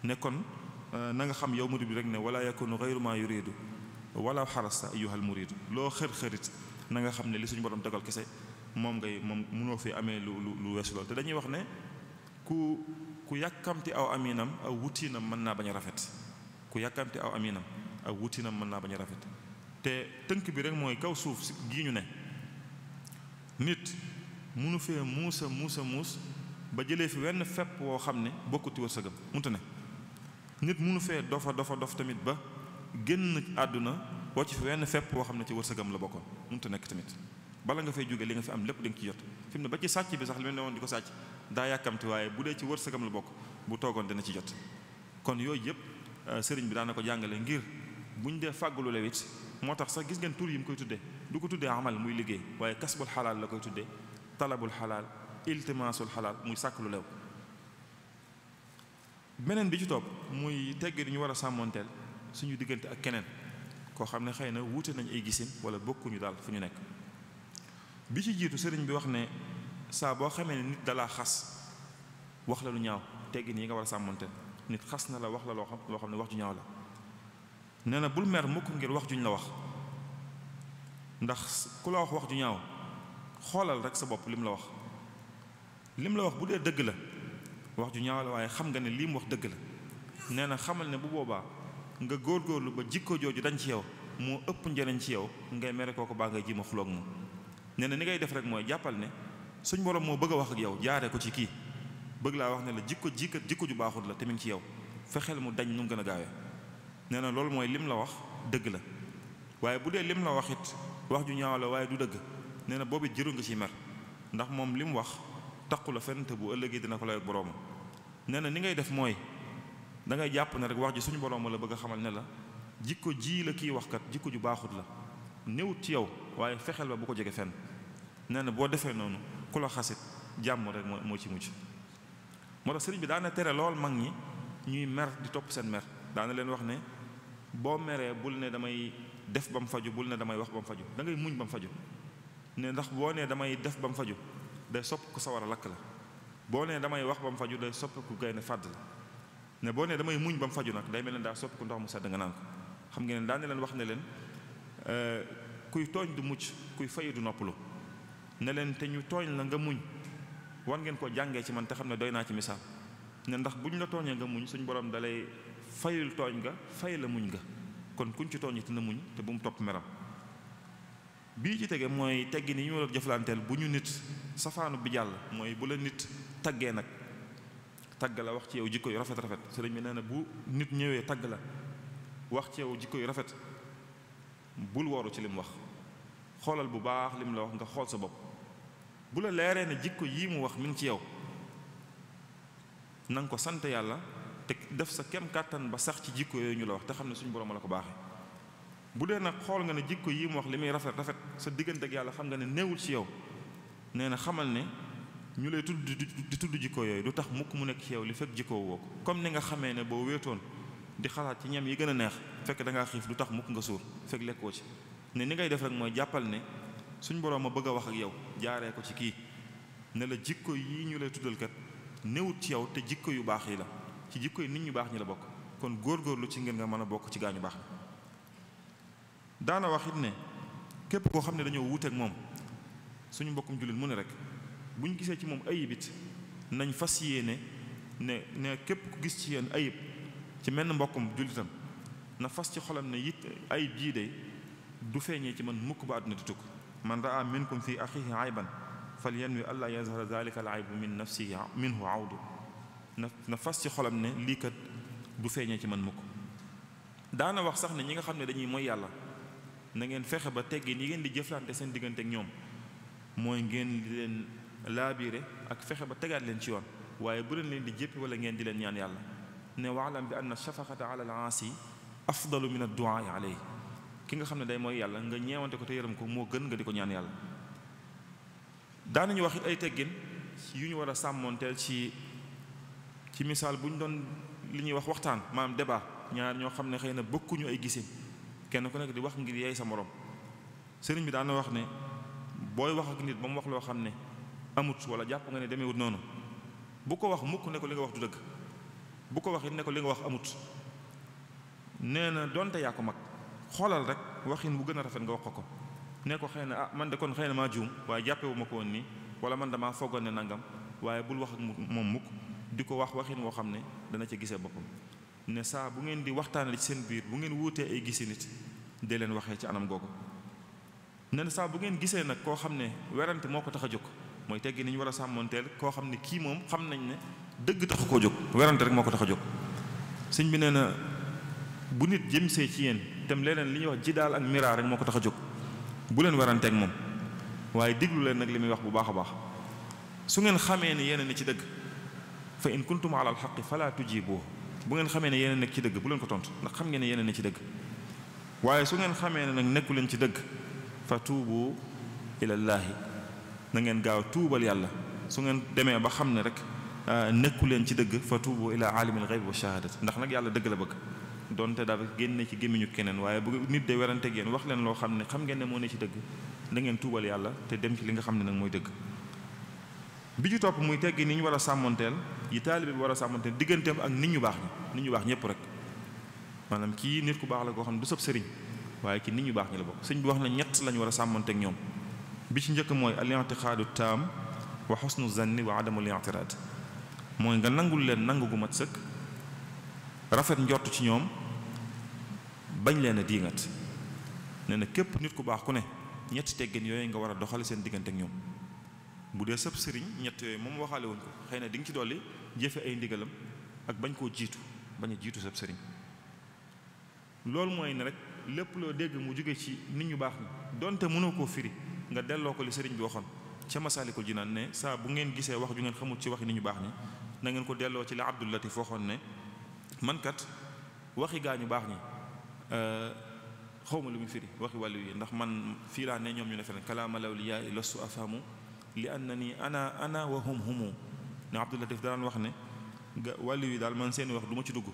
ne kon na nga xam yow murid bi rek ne wala yakunu ghayru ma yuridu wala xarasta ayyuhal muridu loo xër-xërit na nga xam ne li suñu borom dogal kese moom mënoo fi amee lu weesu loolu te dañuy wax ne ku yàkkamti aw aminam aw wutiinam mën naa bañ a rafet ku yàkkamti aw aminam aw wutiinam mën naa bañ a rafet te tënk bi rek mooy kaw suuf si gii ñu ne nit munu fee muus ba jëlee fi wenn fepp woo xam ne bokkuti wërsëgam munta ne nit munu fee dof tamit ba génn àdduna woo ci fi wenn fepp woo xam ne ci wërsëgam la bokkoon munta nekk tamit bala nga fay jóge li nga fi am lépp da nga ci jot fi mu ne ba ci sàcc bi sax li mu ne woon di ko sàcc daa yàkkamti waaye bu dee ci wërsëgam la bokk bu toogoon dana ci jot kon yooyu yëpp sëriñ bi daana ko jàngale ngir buñ dee fàggulu lewit moo tax sax gis ngeen tur yi mu koy tuddee du ko tuddee amal muy liggéey waaye kasbul xalaal la koy tuddee talabul xalaal iltimaasul xalaal muy sàkk lu lew beneen bi ci topp muy tegg di ñu war a sàmmoonteel suñu diggante ak keneen koo xam ne xëy na wuute nañ ay gisin wala bokkuñu daal fu ñu nekk bi ci jiitu sëriñ bi wax ne saa boo xamee ne nit dalaa xas wax la lu ñaaw teggin yi nga war a sàmmoonteel nit xas na la wax la loo xam ne wax ju ñaaw la nee na bul mer mukk ngir wax juñ la wax ndax ku la wax ju ñaaw xoolal rek sa bopp lim la wax bu dee dëgg la wax ju ñaaw la waaye xam nga ne lii mu wax dëgg la nee na xamal ne bu boobaa nga góorgóorlu ba jikko jooju dañ ci yow moo ëpp njëriñ ci yow ngay mere kooku baa ngay ji ma xuloog moom nee na ni ngay def rek mooy jàppal ne suñ borom moo bëgg a wax ak yow jaaree ko ci kii bëgg laa wax ne la jikko ju baaxut la te mi ngi ci yow fexeel mu dañ nu mu gën a gaawee nee na loolu mooy lim la wax dëgg la waaye bu dee lim la wax it wax ju ñaaw la waaye du dëgg nee na boobu jëru nga ci mer ndax moom li mu wax taqu la fenn te bu ëllëgee dina ko lay boroomam nee na ni ngay def mooy da ngay jàpp ne rek wax ji suñu boroom la bëgg a xamal ne la jikko ji la kii waxkat jikko ju baaxut la néewut ci yow waaye fexeel ba bu ko jege fenn nee na boo defee noonu ku la xasit jàmm rek moo ci mujj moo tax sëriñ bi daana tere lool mag ñi ñuy mer di topp seen mer daana leen wax ne boo meree bul ne damay def ba mu faju bul ne damay wax ba mu faju da ngay muñ ba mu faju ne ndax boo nee damay def ba mu faju day sopp ku sawar a lakk la boo nee damay wax ba mu faju day sopp ku gaynde fàdd la ne boo nee damay muñ ba mu faju nag day mel ne daa sopp ku ndox mu sedd nga naan ko xam ngeen ne daan ne leen wax ne leen kuy tooñ du mucc kuy fayu du noppalu ne leen te ñu tooñ la nga muñ war ngeen ko jàngee ci man te xam ne doy naa ci misaal ne ndax buñ la tooñee nga muñ suñ borom dalay fayul tooñ nga fay la muñ nga kon kuñ ci tooñ te na muñ te bu mu topp meram bii ci tege mooy teggi ni ñu war a jëflanteel bu ñu nit safaanu bi jàll mooy bu la nit taggee nag tagg la wax ci yow jikko yu rafet sëriñ bi nee na bu nit ñëwee tagg la wax ci yow jikko yu rafet bul woru ci lim wax xoolal bu baax lim la wax nga xool sa bopp bu la leeree ne jikko yii mu wax mi ngi ci yow na nga ko sant yàlla te def sa kem kàttan ba sax ci jikko yooyu ñu la wax te xam ne suñu borom la ko baaxee. bu dee nag xool nga ne jikko yii mu wax li muy rafet sa diggante ak yàlla xam nga ne néewul ci yow nee na xamal ne ñu lay tudd di tudd jikko yooyu du tax mukk mu nekk ci yow li fekk jikko woo ko comme ni nga xamee ne boo wéetoon di xalaat ci ñam yi gën a neex fekk da ngaa xiif du tax mukk nga suur fekk lekkoo ci ne ni ngay def rek mooy jàppal ne suñ borom a bëgg a wax ak yow jaaree ko ci kii ne la jikko yii ñu lay tuddal kat néewut ci yow te jikko yu baax yi la ci jikko yi nit ñu baax ñi la bokk kon góorgóorlu ci ngeen nga mën a bokk ci gaañu baax daana wax it ne képp koo xam ne dañoo wuuteeg moom suñu mbokkum jullit mu ne rek buñ gisee ci moom ayib it nañ fas yéene ne képp ku gis ci yéen ayib ci menn mbokkum jullitam na fas ci xolam ne it ayib jii de du feeñee ci man mukk ba àdduna di tukk man raa minkum fi axihi ayban fal yanwi alla yazhara zalika al aybu min nafsihi minhu awdu na fas ci xolam ne lii kat du feeñee ci man mukk daana wax sax ne ñi nga xam ne dañuy mooy yàlla na ngeen fexe ba teggin yi ngeen di jëflante seen diggante ak ñoom mooy ngeen di leen laabiire ak fexe ba tegaat leen ci yoon waaye bu leen di jéppi wala ngeen di leen ñaan yàlla ne waalam bi anna shafaqata ala al-aasi afdalu min ad-du'aa alayhi ki nga xam ne day mooy yàlla nga ñeewante ko te yërëm ko moo gën nga di ko ñaan yàlla. daanañu wax it ay teggin yu ñu war a sàmmoonteel ci misaal bu ñu doon li ñuy wax waxtaan maanaam débat ñaar ñoo xam ne xëy na bokkuñu ay gisin kenn ku nekk di wax ngir yeey sa morom sëriñ bi daana wax ne booy wax ak nit ba mu wax loo xam ne amut wala jàpp nga ne demeewut noonu bu ko wax mukk ne ko li nga wax du dëgg bu ko wax it ne ko li nga wax amut nee na donte yaa ko mag xoolal rek waxin bu gën a rafet nga wax ko ne ko xëy na man de kon xëy na maa juum waaye jàppewu ma ko woon nii wala man damaa foogoon ne nangam waaye bul wax ak moom mukk di ko wax waxin woo xam ne dana ca gisee boppam ne saa bu ngeen di waxtaanee ci seen biir bu ngeen wuutee ay gisi nit dee leen waxee ci anam googu ne saa bu ngeen gisee nag koo xam ne werante moo ko tax a jóg mooy teggi ni ñu war a sàmmoonteel koo xam ne kii moom xam nañ ne dëgg taxu koo jóg werante rek moo ko tax a jóg sëñ bi nee na bu nit jëm see ci yéen tam leneen li ñuy wax jidaal ak miraar rek moo ko tax a jóg bu leen weranteeg moom waaye diglu leen nag li muy wax bu baax a baax su ngeen xamee ne yéen a ne ci dëgg fa in kuntum ala alxaqi fala tujibu bu ngeen xamee ne yéen a nekk ci dëgg bu leen ko tontu ndax xam ngeen ne yéen a ne ci dëgg waaye su ngeen xamee ne nag nekku leen ci dëgg fa tuubu ilallaahi na ngeen gaaw tuubal yàlla su ngeen demee ba xam ne rek nekku leen ci dëgg fa tuubu ila aalimil xayb wa shahadat ndax nag yàlla dëgg la bëgg donte dafa génne ci gémmiñu keneen waaye bu nit de weranteeg yéen wax leen loo xam ne xam ngeen ne moo ne ci dëgg da ngeen tuubal yàlla te dem ci li nga xam ne nag mooy dëgg bi ci topp muy teggi ni ñu war a sàmmoonteel yi taalibe bi war a sàmmoonteel digganteem ak nit ñu baax ñi nit ñu baax ñëpp rek maanaam kii nit ku baax la koo xam ne du sab sëriñ waaye ci nit ñu baax ñi la bokk sëñ bi wax na ñett lañu war a sàmmonteeg ñoom bi ci njëkk mooy al-i'tiqaadu taam wa husnu zanni wa adamul i'tiraad mooy nga nangul leen nangu gu mat sëkk rafet njort ci ñoom bañ leen a diingat nee na képp nit ku baax ku ne ñetti teggin yooyu nga war a doxale seen diggante ak ñoom bu dee sab sëriñ ñett yooyu moom waxaale wuñ ko xëy na di nga ci dolli jëfe ay ndigalam ak bañ koo jiitu bañ a jiitu sab sëriñ loolu mooy ne rek lépp loo dégg mu jóge ci nit ñu baax ni donte mënoo koo firi nga delloo ko li sëriñ bi waxoon ca Masaalikul Jinaan ne saa bu ngeen gisee wax ju ngeen xamul ci waxi nit ñu baax ñi na ngeen ko delloo ci la Abdul Latif waxoon ne man kat waxi gaa ñu baax ñi xawma lu mu firi waxi wàllu yi ndax man fii laa ne ñoom ñu ne feneen kalaama lawliyaa lastu afhamu li annani ana wa hum humu ne Abdul Latif daan wax ne wàllu yi daal man seeni wax du ma ci dugg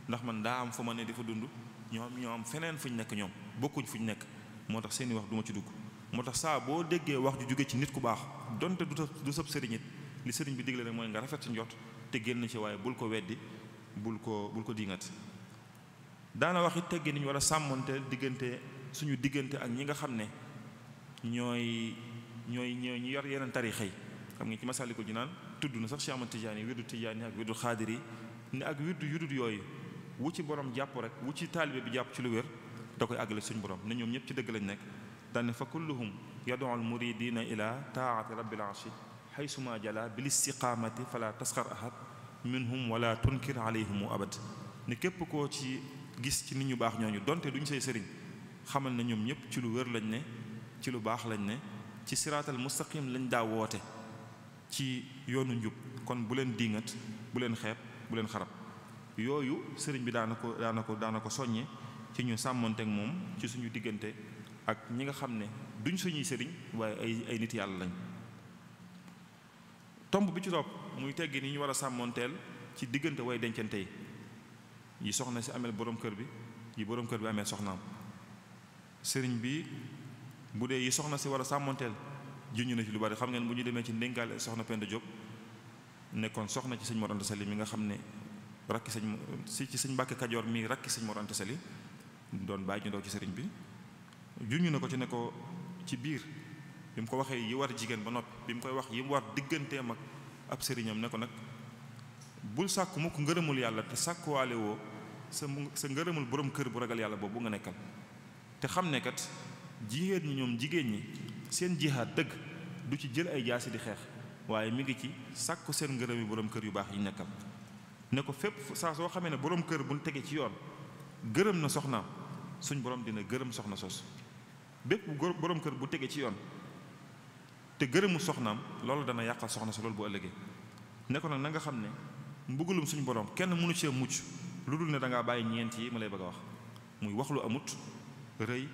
ndax man daa am fa ma ne di fa dund ñoo am feneen fuñ nekk ñoom bokkuñ fuñ nekk moo tax seeni wax du ma ci dugg moo tax saa boo déggee wax ju jóge ci nit ku baax donte du sab sëriñ it li sëriñ bi digle rek mooy nga rafet ci njot te génn ci waaye bul ko weddi bul ko diingat daana wax it teggee ni ñu war a sàmmonte diggante suñu diggante ak ñi nga xam ne ñooy ñi yor yeneen tarixa yi xam nga ci Masaalikul Jinaan tudd na sax Cheikh Ahmad Tijaani wirdu Tijaani ak wirdu Xaadiri ne ak wirdu yudut yooyu wu ci borom jàpp rek wu ci taalibe bi jàpp ci lu wér da koy àggale suñu borom ne ñoom ñëpp ci dëgg lañ nekk daane fa kulluhum yad'u al muridina ila taati rabbil arshi haysuma jala bil istiqamati fala tasxar ahad minhum wala tunkir alayhim abad ne képp koo ci gis ci nit ñu baax ñooñu donte duñ say sëriñ xamal na ñoom ñëpp ci lu wér lañ ne ci lu baax lañ ne, ci siraatal mustaqim lañ daa woote, ci yoonu njub. kon bu leen diingat, bu leen xeeb, bu leen xarab. yooyu sëriñ bi daana ko soññe ci ñu sàmmonteek moom ci suñu diggante ak ñi nga xam ne duñ suñuy sëriñ waaye ay nit yàlla lañ. tomb bi ci topp muy teggi ni ñu war a sàmmonteel ci diggante way dencante yi soxna si ameel borom kër bi, yi borom kër bi ameel soxnaam. sëriñ bi bu dee yi soxna si war a sàmmonteel juñu na ci lu bari. xam ngeen bu ñu demee ci ndénkaale soxna Penda Diop nekkoon soxna ci sëñ Mor Anta Sali mi nga xam ne rakki ci sëñ Mbàkke Kajoor mi rakki sëñ Mor Anta Sali doon bàyyi ñu ndaw ci sëriñ bi, juñu na ko ci ne ko ci biir bi mu ko waxee yi war jigéen ba noppi, bi mu koy wax yi mu war digganteem ak ab sëriñam ne ko nag bul sàkku mukk ngërëmul yàlla te sàkkuwaale woo sa ngërëmul borom kër bu ragal yàlla boobu nga nekkal. te xam ne kat jigéen ñi seen jihaad dëgg du ci jël ay jaasi di xeex, waaye mi ngi ci sàkku seen ngërëmi borom kër yu baax yi nekkal. ne ko fépp saa soo xamee ne borom kër bu tege ci yoon gërëm na soxnaam, suñ borom dina gërëm soxna sos. bépp borom kër bu tege ci yoon te gërëmu soxnaam, loolu dana yàqal soxna sa loolu bu ëllëgee. ne ko nag na nga xam ne mbugulum suñu borom kenn mënu cee mucc lu dul ne da ngaa bàyyi ñeent yi ma lay bëgg a wax, muy wax lu amut, rëy,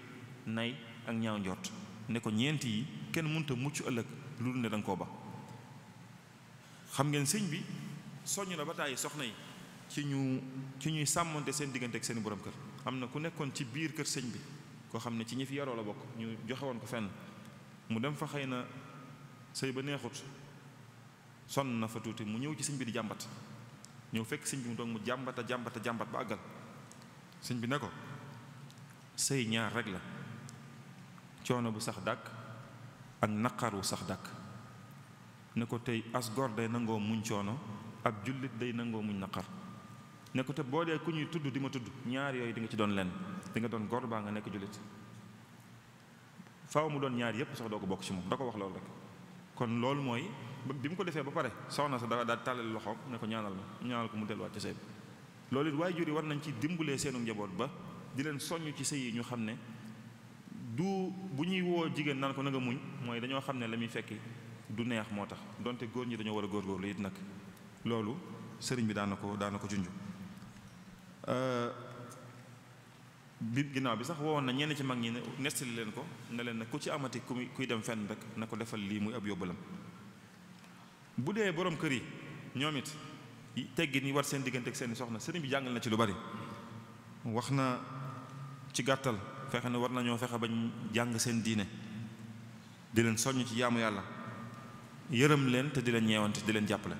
nay ak ñaaw njort. ne ko ñeent yi kenn mënut a mucc ëllëg lu dul ne da nga koo ba. xam ngeen sëñ bi soññ na ba tàyyi soxna yi ci ñuy sàmmante seen diggante ak seen borom kër. am na ku nekkoon ci biir kër sëñ bi koo xam ne ci ñi fi yaroo la bokk, ñu joxe woon ko fenn mu dem fa, xëy na sëy ba neexut, sonn na fa tuuti, mu ñëw ci sëñ bi di jàmbat, ñëw fekk sëñ bi mu doon mu jàmbata ba àggal. sëñ bi ne ko sëy ñaar rek la, coono bu sax dàkk ak naqar wu sax dàkk. ne ko tey as gor day nangoo muñ coono, ab jullit day nangoo muñ naqar. ne ko te boo dee ku ñuy tudd di ma tudd, ñaar yooyu di nga ci doon lenn, di nga doon gor baa nga nekk jullit. faaw mu doon ñaar yépp sax doo ko bokk ci moom, da ko wax loolu rek. kon loolu mooy bi mu ko defee ba pare soxna sa daal tàllal loxoom ne ko ñaanal ko mu delluwaat ci sëy bi. loolu it waajur yi war nañ ci dimbalee seenu njaboot ba di leen soññ ci sëy yi ñu xam ne du bu ñuy woo jigéen naan ko na nga muñ, mooy dañoo xam ne la muy fekki du neex moo tax, donte góor ñi dañoo war a góorgóorlu it nag. loolu sëriñ bi daana ko junj. bi ginnaaw bi sax wowoon na ñenn ci mag ñi ne nestali leen ko ne leen ku ci amati kuy dem fenn rek na ko defal lii muy ab yóbbalam. bu dee borom kër yi ñoom it teggin yi war seen diggante ak seen soxna, sëriñ bi jàngal na ci lu bari. wax na ci gàttal fexe ne war nañoo fexe bañ jàng seen diine, di leen soññ ci jaamu yàlla, yërëm leen te di leen ñeewante, di leen jàppale.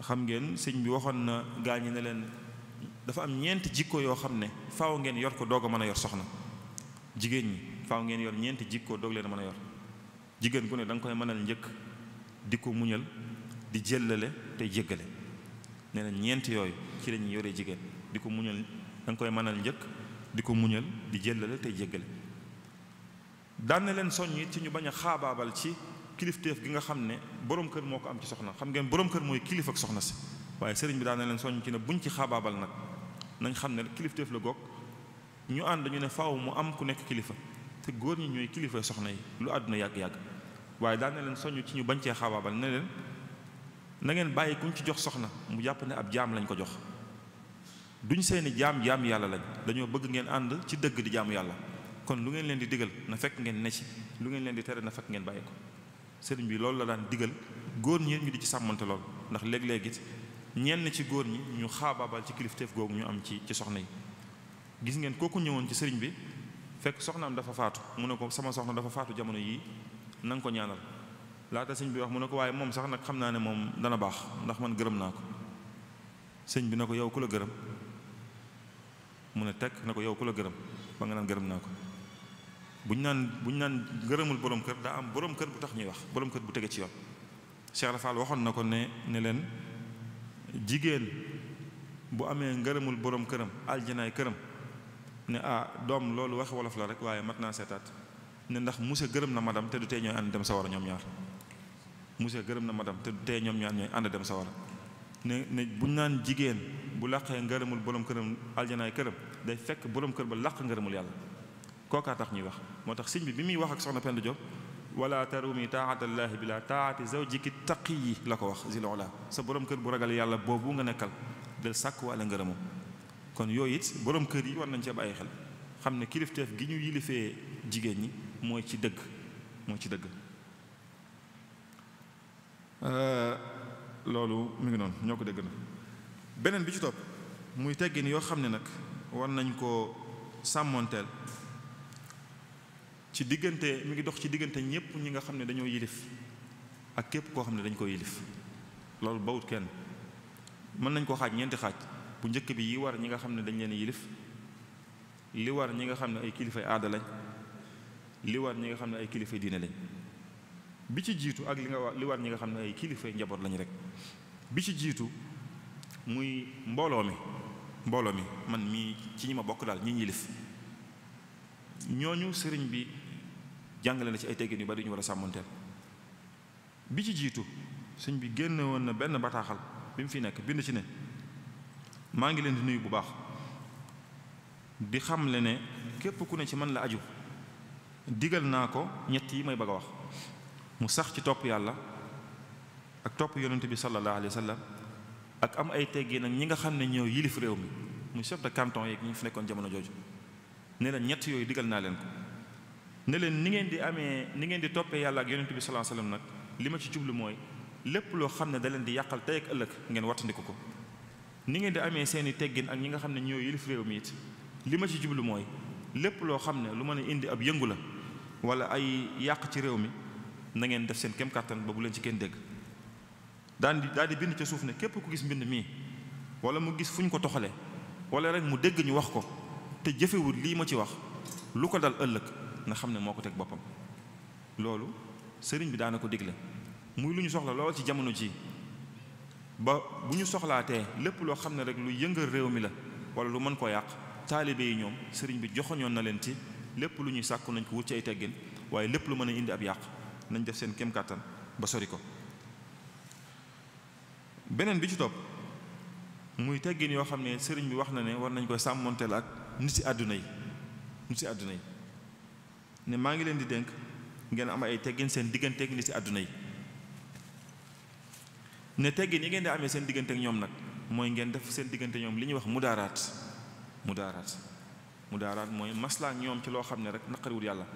xam ngeen sëñ bi waxoon na gaañi ne leen dafa am ñeenti jikko yoo xam ne faaw ngeen yor ko doog a mën a yor soxna. jigéen ñi faaw ngeen yor ñeenti jikko doog leen a mën a yor. jigéen ku ne da nga koy mënal njëkk, di ko muñal, di jëllale tey jéggale. nee na ñeenti yooyu ci lañuy yoree jigéen, di ko muñal, da nga koy mënal njëkk, di ko muñal, di jëllale tey jéggale. daan na leen soññ ci ñu bañ a xaabaabal ci kilifteef gi nga xam ne borom kër moo ko am ci soxna. xam ngeen borom kër mooy kilif ak soxna si, waaye sëriñ bi daan na leen soññ ci ne buñ ci xaabaabal nag, nañ xam ne kilifteef la goog ñu ànd ñu ne faaw mu am ku nekk kilifa, te góor ñi ñooy kilifa soxna yi lu àdduna yàgg-yàgg. waaye daan na leen soññ ci ñu bañ cee xaabaabal ne leen na ngeen bàyyi kuñ ci jox soxna mu jàpp ne ab jaam lañ ko jox. duñ seeni jaam yàlla lañ, dañoo bëgg ngeen ànd ci dëgg di jaamu yàlla. kon lu ngeen leen di digal na fekk ngeen ne ci, lu ngeen leen di tere na fekk ngeen bàyyi ko. sëriñ bi loolu la daan digal góor ñi ñu di ci sàmmante lool, ndax léeg-léeg it ñenn ci góor ñi ñu xaabaabal ci kilifteef googu ñu am ci soxna yi. gis ngeen kooku ñëwoon ci sëriñ bi fekk soxnaam dafa faatu, mu ne ko sama soxna dafa faatu jamono yii na nga ko ñaanal. laata sëñ bi wax mu ne ko waaye moom sax nag xam naa ne moom dana baax ndax man gërëm naa ko. sëñ bi na ko yow ku la gërëm? mu ne teg na ko yow ku la gërëm ba nga naan gërëm naa ko. buñ naan gërëmul borom kër daa am borom kër bu tax ñuy wax, borom kër bu tege ci yoon. Cheikh Rafal waxoon na ko ne leen jigéen bu amee ngërëmul borom këram aljanaay këram ne doom loolu wax wolof la rek waaye mat naa seetaat. ne ndax monsieur gërëm na madame te du tee ñooy ànd dem sawara ñoom ñaar. monsieur gërëm na madame te du tee ñoom ñaar ñooy ànd dem sawara. ne buñ naan jigéen bu làqee ngërëmul borom këram aljanaay këram day fekk borom kër ba làq ngërëmul yàlla. kookaa tax ñuy wax. moo tax sëñ bi muy wax ak soxna Penda Diop wala tarumi taatallaahi bila taati zawjiki taqiyi la ko wax zilola sa borom kër bu ragal yàlla boobu nga nekkal del sàkk wala ngërëmam. kon yooyu it borom kër yi war nañ ci bàyyi xel xam ne kilifteef gi ñu yilifee jigéen ñi mooy ci dëgg loolu mu ngi noonu ñoo ko dégg na. beneen bi ci topp muy teggin yoo xam ne nag war nañ koo sàmmoonteel ci diggante mi ngi dox ci diggante ñépp ñi nga xam ne dañoo yilif ak képp koo xam ne dañ ko yilif. loolu bawut kenn mën nañ koo xaaj ñeenti xaaj. bu njëkk bi yi war ñi nga xam ne dañ leen yilif, li war ñi nga xam ne ay kilifay aada lañ, li war ñi nga xam ne ay kilifay diine lañ. bi ci jiitu ak li war ñi nga xam ne ay kilifay njaboot lañ rek. bi ci jiitu muy mbooloo mi man mii ci ñi ma bokk daal ñi yilif ñooñu sëriñ bi jàngale na ci ay teggin yu bari ñu war a sàmmanteel. bi ci jiitu sëñ bi génne woon na benn bataaxal bi mu fi nekk bind ci ne maa ngi leen di nuyu bu baax di xamle ne képp ku ne ci man la aju digal naa ko ñett yi may bëgg a wax mu sax ci topp yàlla ak topp yonent bi sallallahu alayhi wa sallam ak am ay teggin ak ñi nga xam ne ñoo yilif réew mi muy chef de canton yeeg ñi fi nekkoon jamono jooju ne leen ñett yooyu digal naa leen ko ne leen ni ngeen di toppee yàlla ak yonent bi sallallahu alayhi wa sallam nag li ma ci jublu mooy lépp loo xam ne da leen di yàqal tey ak ëllëg ngeen wattandiku ko. ni ngeen di amee seeni teggin ak ñi nga xam ne ñoo yilif réew mi it li ma ci jublu mooy lépp loo xam ne lu mën a indi ab yëngu la wala ay yàq ci réew mi na ngeen def seen kem kàttan ba bu leen ci kenn dégg. daal di bind ca suuf ne képp ku gis mbind mii wala mu gis fu ñu ko toxalee wala rek mu dégg ñu wax ko te jëfewul lii ma ci wax lu ko dal ëllëg nga xam ne moo ko teg boppam. loolu sëriñ bi daana ko digle muy lu ñu soxla lool ci jamono ji ba bu ñu soxlaatee lépp loo xam ne rek lu yëngal réew mi la wala lu mën koo yàq taalibe yi ñoom sëriñ bi joxoñoon na leen ci lépp lu ñuy sàkku nañ ko wut ci ay teggin waaye lépp lu mën a indi ab yàq nañ def seen kem kàttan ba sori ko. beneen bi ci topp muy teggin yoo xam ne sëriñ bi wax na ne war nañ koy sàmmonteel ak nit si àdduna yi ne maa ngi leen di dénk ngeen am ay teggin seen digganteeg nit si àdduna yi. ne teggin yi ngeen di amee seen diggante ak ñoom nag mooy ngeen def seen diggante ñoom li ñuy wax mudaaraat mooy maslaa ak ñoom ci loo xam ne rek naqariwul yàlla.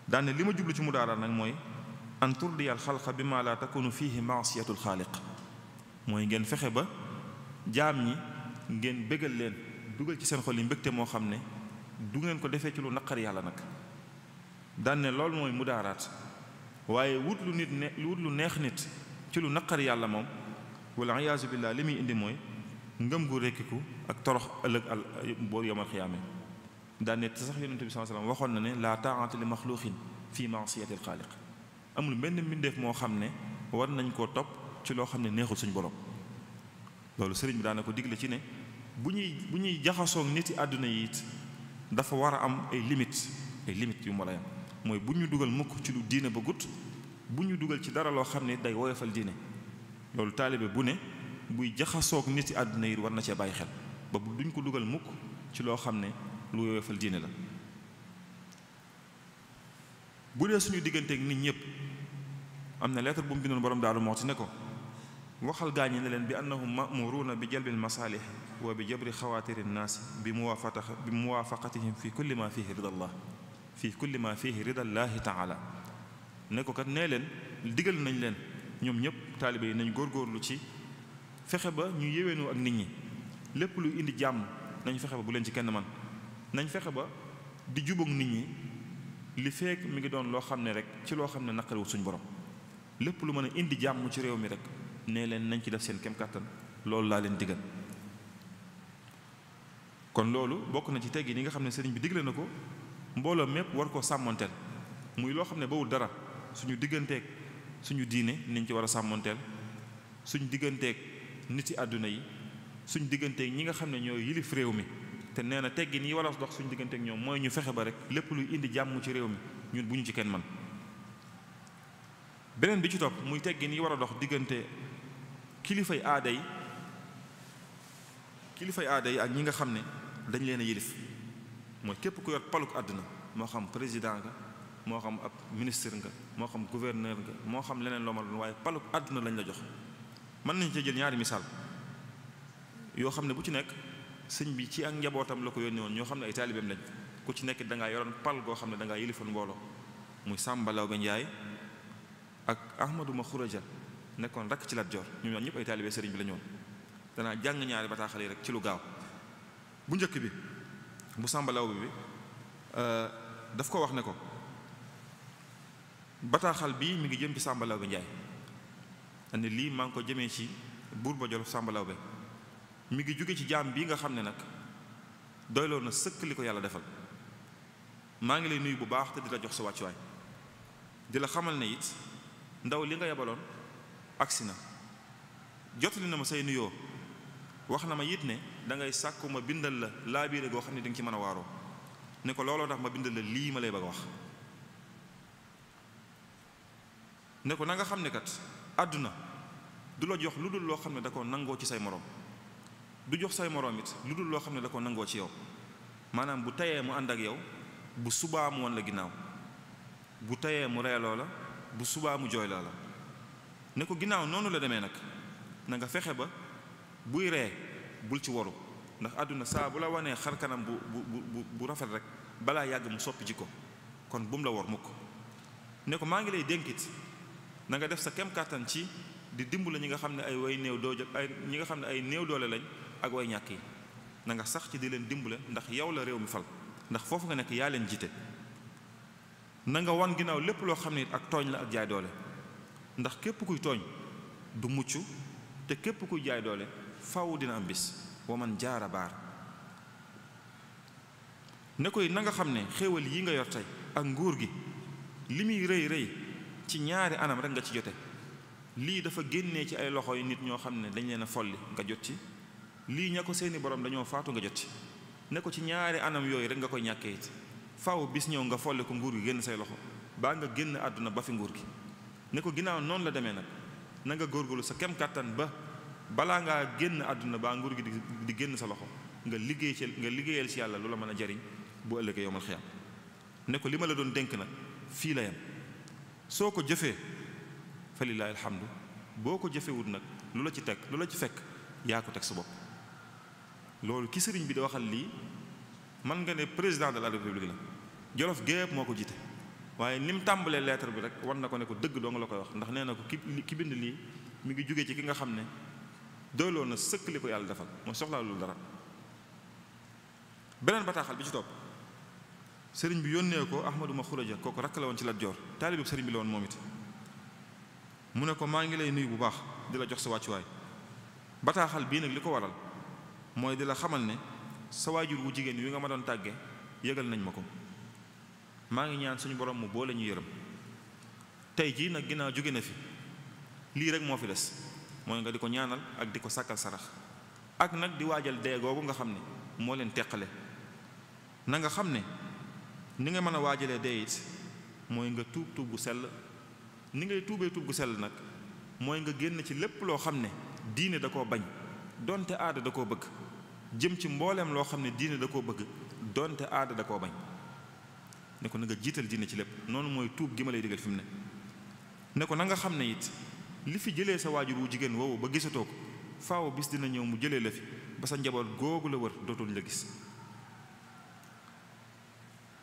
daane li ma jublu ci mudaaraat nag mooy an turdiyal xalqa bi ma la takunu fihi maasiyatul xaaliq mooy ngeen fexe ba jaam ñi ngeen bégal leen dugal ci seen xol yi mbégte moo xam ne du ngeen ko defee ci lu naqari yàlla nag. daane loolu mooy mudaaraat waaye wut lu neex nit ci lu naqari yàlla moom wala iyaazu billaah li muy indi mooy ngëm gu rekkiku ak torox ëllëg boo yomal xiyaame. daane te sax yonent bi sallallahu alayhi wasallam waxoon na ne laa taa'ata li maxluuqin fii ma'siyatil xaaliq amul benn mbindeef moo xam ne war nañ koo topp ci loo xam ne neexul suñu borom. loolu sëriñ bi daana ko digle ci ne bu ñuy jaxasoog nit yi àdduna yi it dafa war a am ay limites yu mu war a yam mooy bu ñu dugal mukk ci lu diine ba gut bu ñu dugal ci dara loo xam ne day woyofal diine. loolu taalibe bu ne buy jaxasoog nit yi àdduna yi war na cee bàyyi xel ba duñ ko dugal mukk ci loo xam ne lu woyofal diine la. bu dee suñu digganteeg nit ñëpp am na lettre bu mu bindoon borom Daaru Muxti ne ko waxal gaañi ne leen bi annahum ma'muruuna bi jalbil masaalih wa bi jabri xawaatiri nnaas bi muwaafaqatihim fi kulli ma fihi ridallaahi taala ne ko kat nee leen digal nañ leen ñoom ñëpp taalibe yi nañ góorgóorlu ci fexe ba ñu yéwénoo ak nit ñi lépp lu indi jàmm nañ fexe ba bu leen ci kenn man nañ fexe ba di jubóog nit ñi li fekk mi ngi doon loo xam ne rek ci loo xam ne naqariwul suñ borom lépp lu mën a indi jàmm ci réew mi rek nee leen nañ ci def seen kem kàttan loolu laa leen digal. kon loolu bokk na ci teggi yi nga xam ne sëriñ bi digle na ko mbooloo mépp war koo sàmmanteel muy loo xam ne bawul dara suñu digganteeg suñu diine niñ ci war a sàmmanteel suñu digganteeg nit yi àdduna yi suñu digganteeg ñi nga xam ne ñoo yilif réew mi te nee na teggin yi war a dox suñu digganteeg ñoom mooy ñu fexe ba rek lépp luy indi jàmm ci réew mi ñun bu ñu ci kenn man. beneen bi ci topp muy teggin yi war a dox diggante kilifay aada yi ak ñi nga xam ne dañ leen a yilif mooy képp ku yor paluk àdduna moo xam président nga moo xam ab ministre nga moo xam gouverneur nga moo xam leneen loo ma doon waaye paluk àdduna lañ la jox. mën nañ ci jël ñaari misaal yoo xam ne bu ci nekk sëñ bi ci ak njabootam la ko yónnee woon ñoo xam ne ay taalibeem lañ ku ci nekk da ngaa yoroon pal goo xam ne da ngaa yëlifoon mbooloo muy Sàmba Lawbe Njaay ak Ahmadu Ma Xuraja nekkoon rakk ci Lat Joor ñoom ñaar ñëpp ay taalibe sëriñ bi la ñu woon. danaa jàng ñaari bataaxal yi rek ci lu gaaw. bu njëkk bi bu Sàmba Lawbe bi daf ko wax ne ko bataaxal bii mi ngi jëm ci Sàmba Lawbe Njaay andi lii maa ngi ko jëmee ci buur ba Jolof Sàmba Lawbe mi ngi jóge ci jaam bii nga xam ne nag doyloo na sëkk li ko yàlla defal maa ngi lay nuyu bu baax te di la jox sa wàccuwaay di la xamal ne it ndaw li nga yebaloon agsi na jotali na ma say nuyoo wax na ma it ne da ngay sàkku ma bindal la laabiire goo xam ne di nga ci mën a waaroo ne ko looloo tax ma bindal la lii ma lay bëgg a wax ne ko na nga xam ne kat àdduna du la jox lu dul loo xam ne da ko nangoo ci say moroom du jox say moroom it lu dul loo xam ne da ko nangoo ci yow maanaam bu tayee mu ànd ak yow bu subaa mu won la ginnaaw bu tayee mu reeloo la bu subaa mu jooyloo la ne ko ginnaaw noonu la demee nag na nga fexe ba buy ree bul ci waru ndax àdduna saa bu la wanee xar kanam bu rafet rek balaa yàgg mu soppi ji ko kon bu mu la war mukk ne ko maa ngi lay dénkit na nga def sa kem kàttan ci di dimbali ñi nga xam ne ay way néew doole ñi nga xam ne ay néew doole lañ ak way ñàkk yi na nga sax ci di leen dimbale ndax yow la réew mi fal ndax foofu nga nekk yaa leen jiite na nga wan ginnaaw lépp loo xam ne ak tooñ la ak jaay doole ndax képp kuy tooñ du mucc te képp kuy jaay doole faw dina am bis wa man jaara baar ne koy na nga xam ne xéewal yi nga yor tey ak nguur gi li muy rëy rëy ci ñaari anam rek nga ci jote lii dafa génnee ci ay loxo yi nit ñoo xam ne dañ leen a folli nga jot ci lii ña ko seeni borom dañoo faatu nga jot ci ne ko ci ñaari anam yooyu rek nga koy ñàkkee it faaw bis ñëw nga folli ko nguur gi génn say loxo baa nga génn àdduna ba fi nguur gi ne ko ginnaaw noonu la demee nag na nga góorgóorlu sa kem kàttan ba balaa ngaa génn àdduna baa nguur gi di génn sa loxo nga liggéeyal ci yàlla lu la mën a jariñ bu ëllëgee yowmal xiyaam ne ko li ma la doon dénk nag fii la yam soo ko jëfee fa lillaahi alhamdu boo ko jëfewut nag lu la ci fekk yaa ko teg sa bopp loolu ki sëriñ bi da waxal lii man nga ne président de la république la Jolof gépp moo ko jiite waaye ni mu tàmbalee lettre bi rek war na ko ne ko dëgg doo nga la koy wax ndax nee na ko ki bind lii mi ngi jógee ci ki nga xam ne doyloo na sëkk li ko yàlla defal mooy soxlaa loolu dara beneen bataaxal bi ci topp sëriñ bi yónnee ko Ahmadu Ma Xuraja kooku rakk la woon ci Lat Joor taalibe sëriñ bi la woon moom it mu ne ko maa ngi lay nuyu bu baax di la jox sa wàccuwaay bataaxal bii nag li ko waral mooy di la xamal ne sa waajur wu jigéen wi nga ma doon tàgge yëgal nañ ma ko maa ngi ñaan suñu borom mu boole ñu yërëm tey jii nag ginnaaw jóge na fi lii rek moo fi des mooy nga di ko ñaanal ak di ko sàkkal sarax ak nag di waajal dee googu nga xam ne moo leen teqale na nga xam ne ni nga mën a waajalee dee it mooy nga tuub gu sell ni ngay tuubee tuub gu sell nag mooy nga génn ci lépp loo xam ne diine da koo bañ donte aada da koo bëgg jëm ci mbooleem loo xam ne diine da koo bëgg donte aada da koo bañ ne ko na nga jiital diine ci lépp noonu mooy tuub gi ma lay digal fi mu ne ko na nga xam ne it li fi jëlee sa waajur wu jigéen woowu ba gisatoo ko faaw bis dina ñëw mu jëlee la fi ba sa njaboot googu la wër dootuñ la gis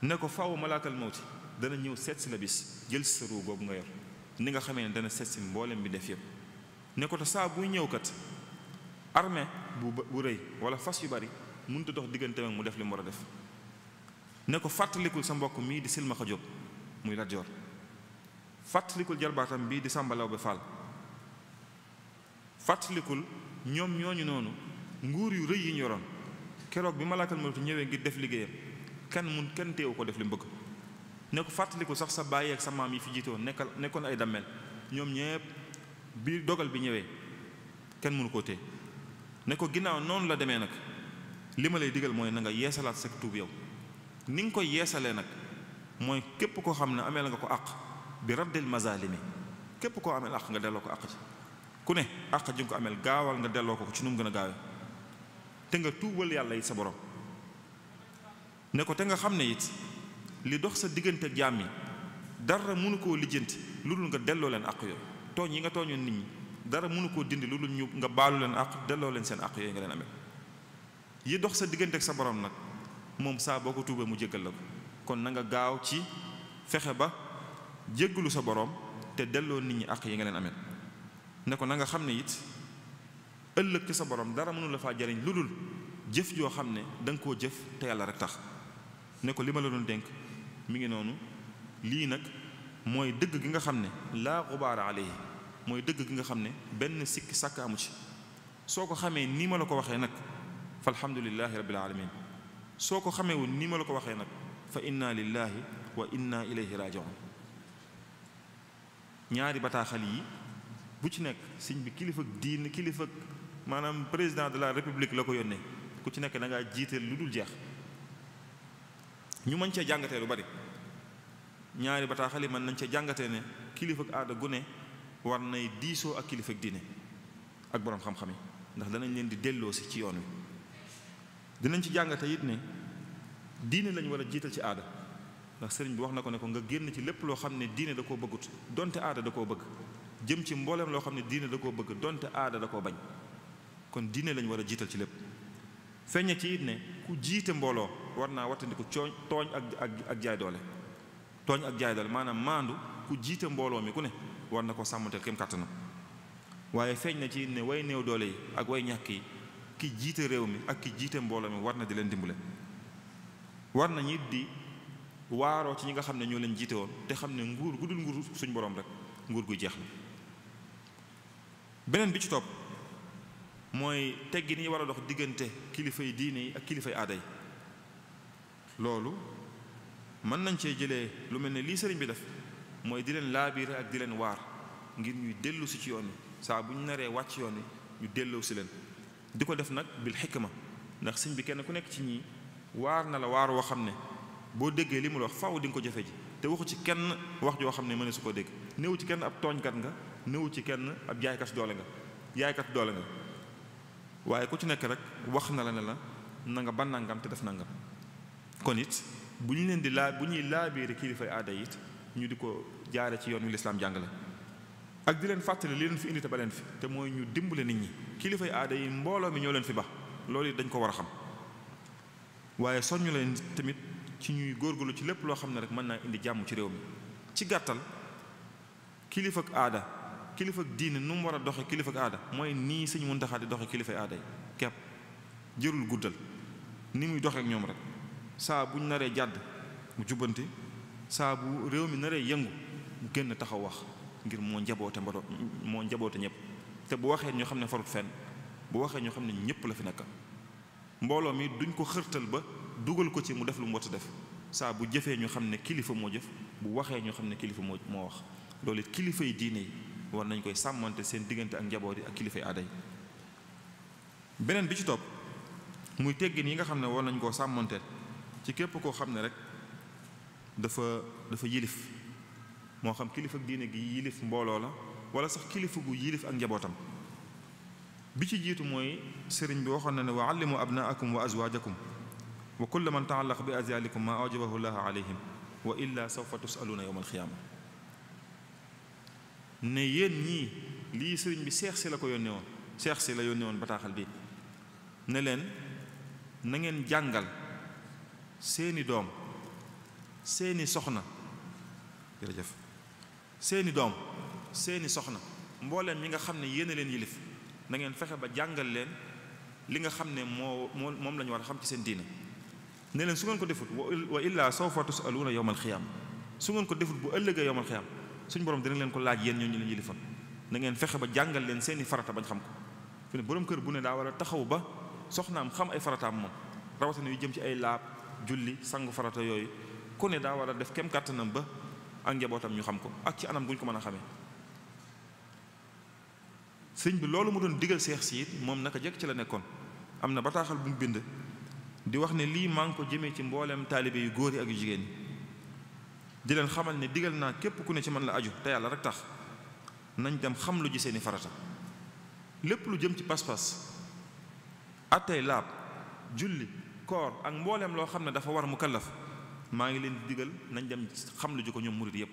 ne ko faaw malaakal mawti dana ñëw seet si la bis jël si sa ruu googu nga yor ni nga xamee ne dana seet si mboolem bi def yëpp ne ko te saa buy ñëw kat armée bu rëy wala fas yu bari mënut a dox diggante ak mu def li mu war a def ne ko fàttalikul sa mbokk mii di Silmaxa Jóob muy Lat Joor fàttalikul jarbaatam bii di Sàmba Lawbe Fall fàttalikul ñoom ñooñu noonu nguur yu rëy yi ñu yoroon keroog bi malaakal mawti ñëwee ngir def liggéeyam kenn teewu ko def li mu bëgg ne ko fàttalikul sax sa baay ak sa maam yi fi jiitoon nekkoon ay dammel ñoom ñépp bi dogal bi ñëwee kenn mënu koo téye ne ko ginnaaw noonu la demee nag li ma lay digal mooy na nga yeesalaat sa tuub yow ni nga koy yeesalee nag mooy képp koo xam ne ameel nga ko àq bi raddil mazalimi képp koo ameel àq nga delloo ko àq ci ku ne àq ji nga ko ameel gaawal nga delloo ko ci nu mu gën a gaawee te nga tuubal yàlla yi sa borom ne ko te nga xam ne it li dox sa diggante ak jaam yi dara mënu koo lijjanti lu dul nga delloo leen àq yooyu. tooñ yi nga tooñoon nit ñi dara mënu koo dindi lu dul ñu nga baalu leen àq delloo leen seen àq yooyu nga leen amee. yi dox sa diggante ak sa borom nag moom saa boo ko tuubee mu jéggal la ko. kon na nga gaaw ci fexe ba jéggalu sa borom te delloo nit ñi àq yi nga leen amee. ne ko na nga xam ne it ëllëg ci sa borom dara mënu la faa jariñ lu dul jëf joo xam ne da nga koo jëf te yàlla rek tax. ne ko li ma la doon dénk mi ngi noonu lii nag mooy dëgg gi nga xam ne laa xubaara alayhi mooy dëgg gi nga xam ne benn sikki sàkk amu ci. soo ko xamee nii ma la ko waxee nag fa alhamdulillahi rabbil alamin. soo ko xameewul nii ma la ko waxee nag fa inna lillahi wa inna ilayhi rajiun. ñaari bataaxal yi bu ci nekk sëñ bi kilifa diin kilifa maanaam président de la république la ko yónnee ku ci nekk da ngaa jiite lu dul jeex. ñu mën cee jàngatee lu bari ñaari bataaxal yi mën nañ cee jàngatee ne kilifa ak aada gu ne war nay diisoo ak kilifa ak diine ak boroom xam-xam yi ndax danañ leen di delloosi ci yoon wi. dinañ ci jàngate it ne diine lañ war a jiital ci aada ndax sëriñ bi wax na ko ne ko nga génn ci lépp loo xam ne diine da koo bëggut donte aada da koo bëgg jëm ci mbooleem loo xam ne diine da koo bëgg donte aada da koo bañ. kon diine lañ war a jiital ci lépp. feeñe ci it ne ku jiite mbooloo war naa wattandiku tooñ ak jaay doole. tooñ ak jaay doole maanaam maandu ku jiite mbooloo mi ku ne war na ko sàmmanteel kem kàttanam. waaye feeñ na ci it ne way néew doole yi ak way ñàkk yi ki jiite réew mi ak ki jiite mbooloo mi war na di leen dimbale. war na ñit di waaroo ci ñi nga xam ne ñoo leen jiite woon te xam ne nguur gu dul nguur suñ borom rek nguur guy jeex la. beneen bi ci topp mooy teggi ni war a dox diggante kilifay diine yi ak kilifay aada yi. loolu mën nañ cee jëlee lu mel ne lii sëriñ bi def mooy di leen laabiire ak di leen waar ngir ñuy dellu si ci yoon wi saa bu ñu naree wàcc yoon wi ñu delloo si leen. di ko def nag bil xikma ndax sëñ bi kenn ku nekk ci ñii waar na la waar woo xam ne boo déggee li mu la wax faaw di nga ko jëfe ji te waxu ci kenn wax joo xam ne mën su ko dégg. néew ci kenn ab tooñkat nga néew ci kenn ab jaaykat doole nga waaye ku ci nekk rek wax na la ne la na nga ban nangam te def nangam. kon it bu ñu leen di bu ñuy laabiire kilifay aada it ñu di ko jaare ci yoon wi lislaam jàngale ak di leen fàttali li leen fi indi te ba leen fi te mooy ñu dimbale nit ñi. kilifay aada yi mbooloo mi ñoo leen fi ba loolu it dañ ko war a xam waaye soññu leen tamit ci ñuy góorgóorlu ci lépp loo xam ne rek mën naa indi jàmm ci réew mi. ci gàttal kilifa ak aada kilifa ak diine nu mu war a doxe kilifa ak aada mooy nii Sëñ Muntaxa di doxe kilifay aada yi kepp jërul guddal ni muy doxe ak ñoom rek saa buñ naree jàdd mu jubbanti saa bu réew mi naree yëngu mu génn taxaw wax ngir moo njaboote ñëpp te bu waxee ñoo xam ne farut fenn bu waxee ñoo xam ne ñëpp la fi nekkal. mbooloo mi duñ ko xërtal ba dugal ko ci mu def lu mu war a def saa bu jëfee ñu xam ne kilifa moo jëf bu waxee ñu xam ne kilifa moo wax. loolu it kilifa yi diine yi war nañ koy sàmmante seen diggante ak njaboot yi ak kilifa yi aada yi. beneen bi ci topp muy teggin yi nga xam ne war nañ koo sàmmante ci képp koo xam ne rek dafa yilif moo xam kilifa ak diine gi yilif mbooloo la wala sax kilifa gu yilif ak njabootam. bi ci jiitu mooy sëriñ bi waxoon na ne wa allimu abnaakum wa azwaajakum wa kulla man taallaq bi azyalikum ma awjabahu llahu alayhim wa illa sawfa tusaluuna yawma alxiyaama. ne yéen ñii lii sëriñ bi seex si la ko yónnee woon seex si la yónnee woon bataaxal bi ne leen na ngeen jàngal seeni doom seeni soxna jërëjëf seeni doom seeni soxna mbooleem ñi nga xam ne yéen a leen yilif na ngeen fexe ba jàngal leen li nga xam ne moom la ñu war a xam ci seen diine. ne leen su ngeen ko defut wa illaa sawfa tusaluuna yawmal xiyaam su ngeen ko defut bu ëllëgee yawmal xiyaam suñu borom dina leen ko laaj yéen ñoo ñu leen yilifan. na ngeen fexe ba jàngal leen seeni farata bañ xam ko. fi ne borom kër bu ne daa war a taxaw ba soxnaam xam ay farataam moom rawatina yu jëm ci ay laab julli sangu farata yooyu ku ne daa war a def kem kàttanam ba ak njabootam ñu xam ko ak ci anam guñ ko mën a xamee. sëñ bi loolu mu doon digal seex si it moom naka jekk ci la nekkoon. am na bataaxal bu mu bind di wax ne lii maa ngi ko jëmee ci mbooleem taalibe yu góor yi ak yu jigéen ñi di leen xamal ne digal naa képp ku ne ci man la aju te yàlla rek tax nañ dem xam lu ji seeni farata. lépp lu jëm ci pas-pas attey laab julli koor ak mbooleem loo xam ne dafa war mu kallaf maa ngi leen di digal nañ dem xam lu ji ko ñoom murid yépp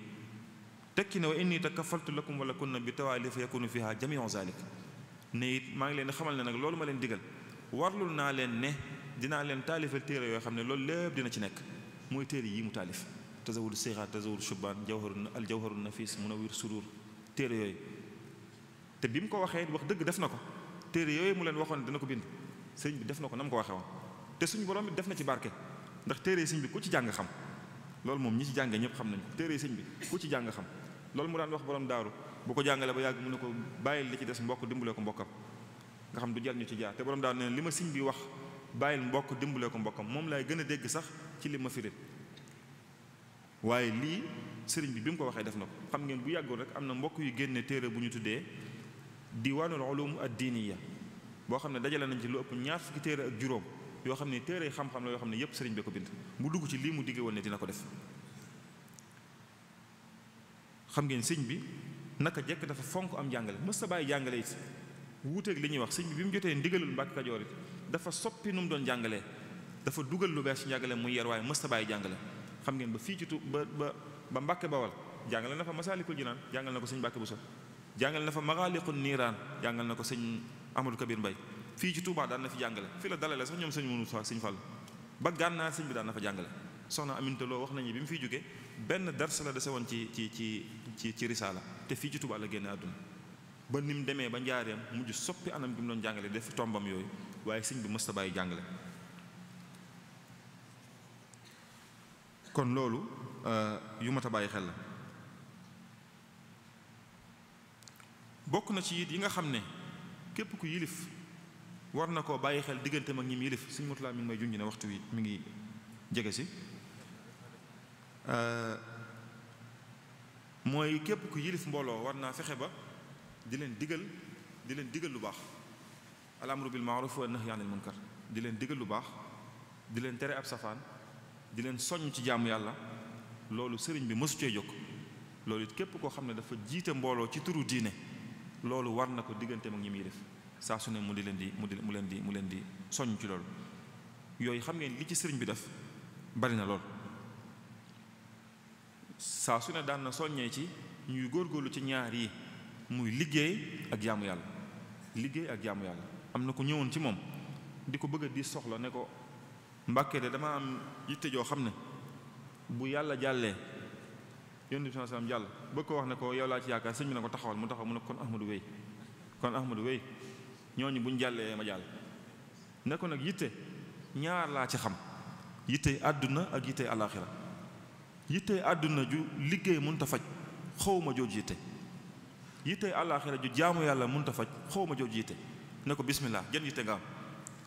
tekki ne wa inni takafaltu lakum wala kunna bi tawaali fa yakunu fiha jamiu zalik ne it maa ngi leen di xamal ne nag loolu ma leen digal warlul naa leen ne dinaa leen taalifal téere yoo xam ne loolu lépp dina ci nekk mooy téere yi mu taalif tazawudu sixaat tazawudu shubaan al jawharu nafis munawwir sudur téere yooyu te bi mu ko waxee wax dëgg def na ko téere yooyu mu leen waxoon dina ko bind sëñ bi def na ko na mu ko waxee woon te suñu borom bi def na ci barke ndax téere sëñ bi ku ci jàng xam loolu moom ñi ci jàngee ñëpp xam nañ ko téere sëñ bi ku ci jàng xam loolu mu daan wax borom daaru bu ko jàngalee ba yàgg mu ne ko bàyyil li ci des mbokk dimbale ko mbokkam nga xam du jar ñu ci jaar te borom daaru ne li ma sëñ bi wax bàyyil mbokk dimbale ko mbokkam moom laay gën a dégg sax ci li ma firil waaye lii sëriñ bi mu ko waxee def na ko xam ngeen bu yàggul rek am na mbokk yu génne téere bu ñu tuddee diwaanul ulum ad-diniya boo xam ne dajale nañ ci lu ëpp ñaar fukki téere ak juróom yoo xam ne téere xam-xam la yoo xam ne yépp sëriñ bi ko bind mu dugg ci lii mu digge woon ne dina ko def xam ngeen sëñ bi naka jekk dafa fonk am jàngale mës sa bàyyi jàngale it wuuteeg li ñuy wax sëñ bi mu jotee ndigalul Mbàkke Kajoor it dafa soppi nu mu doon jàngalee dafa dugal lu bees ci njàngale muy yer waaye mës sa bàyyi jàngale xam ngeen ba fii ci ba Mbàkke Bawal jàngale na fa Masaalikul Jinaan jàngal na ko sëñ Mbàkke Buso jàngal na fa Magaaliqun Niiraan jàngal na ko sëñ Amadou Kabir Mbay fii ci Touba daan na fi jàngale fii la dalale sax ñoom sëñ Munu ak sëñ Fall ba Gànnaar sëñ bi daan na fa jàngale soxna Aminta Lo wax nañu bi mu fiy jóge benn dars la dese woon ci risaala te fii ci Touba la génne àdduna ba ni mu demee ba njaareem mujj soppi anam bi mu doon jàngale def tombam yooyu waaye sëñ bi mës ta bàyyi jàngale kon loolu yu mat a bàyyi xel la bokk na ci it yi nga xam ne képp ku yilif war na koo bàyyi xel digganteem ak ñi mu yilif sëñ Murtala mi ngi may junj ne waxtu wi mi ngi jege si mooy képp ku yilif mbooloo war naa fexe ba di leen digal lu baax al amru bil ma'ruf wa nahyi anil munkar di leen digal lu baax di leen tere ab safaan di leen soññ ci jaamu yàlla loolu sëriñ bi mësu cee jóg loolu it képp koo xam ne dafa jiite mbooloo ci turu diine loolu war na ko digganteem ak ñi muy def saa su ne mu leen di soññ ci loolu yooyu xam ngeen li ci sëriñ bi def bari na lool saa su ne daan na soññee ci ñuy góorgóorlu ci ñaar yi muy liggéey ak jaamu yàlla liggéey ak jaamu yàlla am na ko ñëwoon ci moom di ko bëgg a di soxla ne ko Mbàkke de dama am yitte joo xam ne bu yàlla jàllee yonent bi sallallahu alayhi wasallam jàll bëgg ko wax ne ko yow laa ci yaakaar sëñ bi ne ko taxawal mu taxaw mu ne kon Ahmadu wéy ñooñu buñ jàllee ma jàll ne ko nag yitte ñaar laa ci xam yittey àdduna ak yittey alaaxira yittey àdduna ju liggéey mënta faj xawma jooju yittey alaaxira ju jaamu yàlla mënta faj xawma jooju yitte ne ko bismillah jën yitte nga am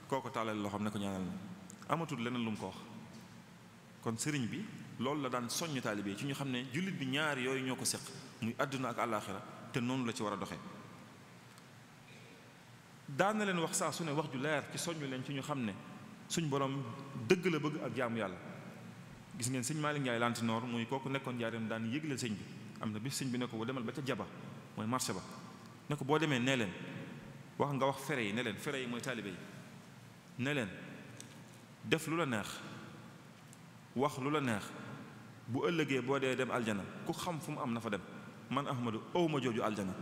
kooko tàllal loo xam ne ko ñaanal na amatul leneen lu mu ko wax kon sëriñ bi loolu la daan soññ taalibe yi ci ñu xam ne jullit bi ñaar yooyu ñoo ko seq muy àdduna ak alaaxira te noonu la ci war a doxee daan na leen wax saa su ne wax ju leer ci soññu leen ci ñu xam ne suñ borom dëgg la bëgg ak jaamu yàlla gis ngeen sëñ Malick Ndiaye Lantinoor muy kooku nekkoon jaareem daan yëgleel sëñ bi am na bis sëñ bi ne ko bu demal ba ca jaba mooy marché ba ne ko boo demee nee leen wax nga wax fere yi ne leen fere yi mooy taalibe yi ne leen def lu la neex wax lu la neex bu ëllëgee boo dee dem aljana ku xam fu mu am na fa dem man Ahmadu awma jooju aljana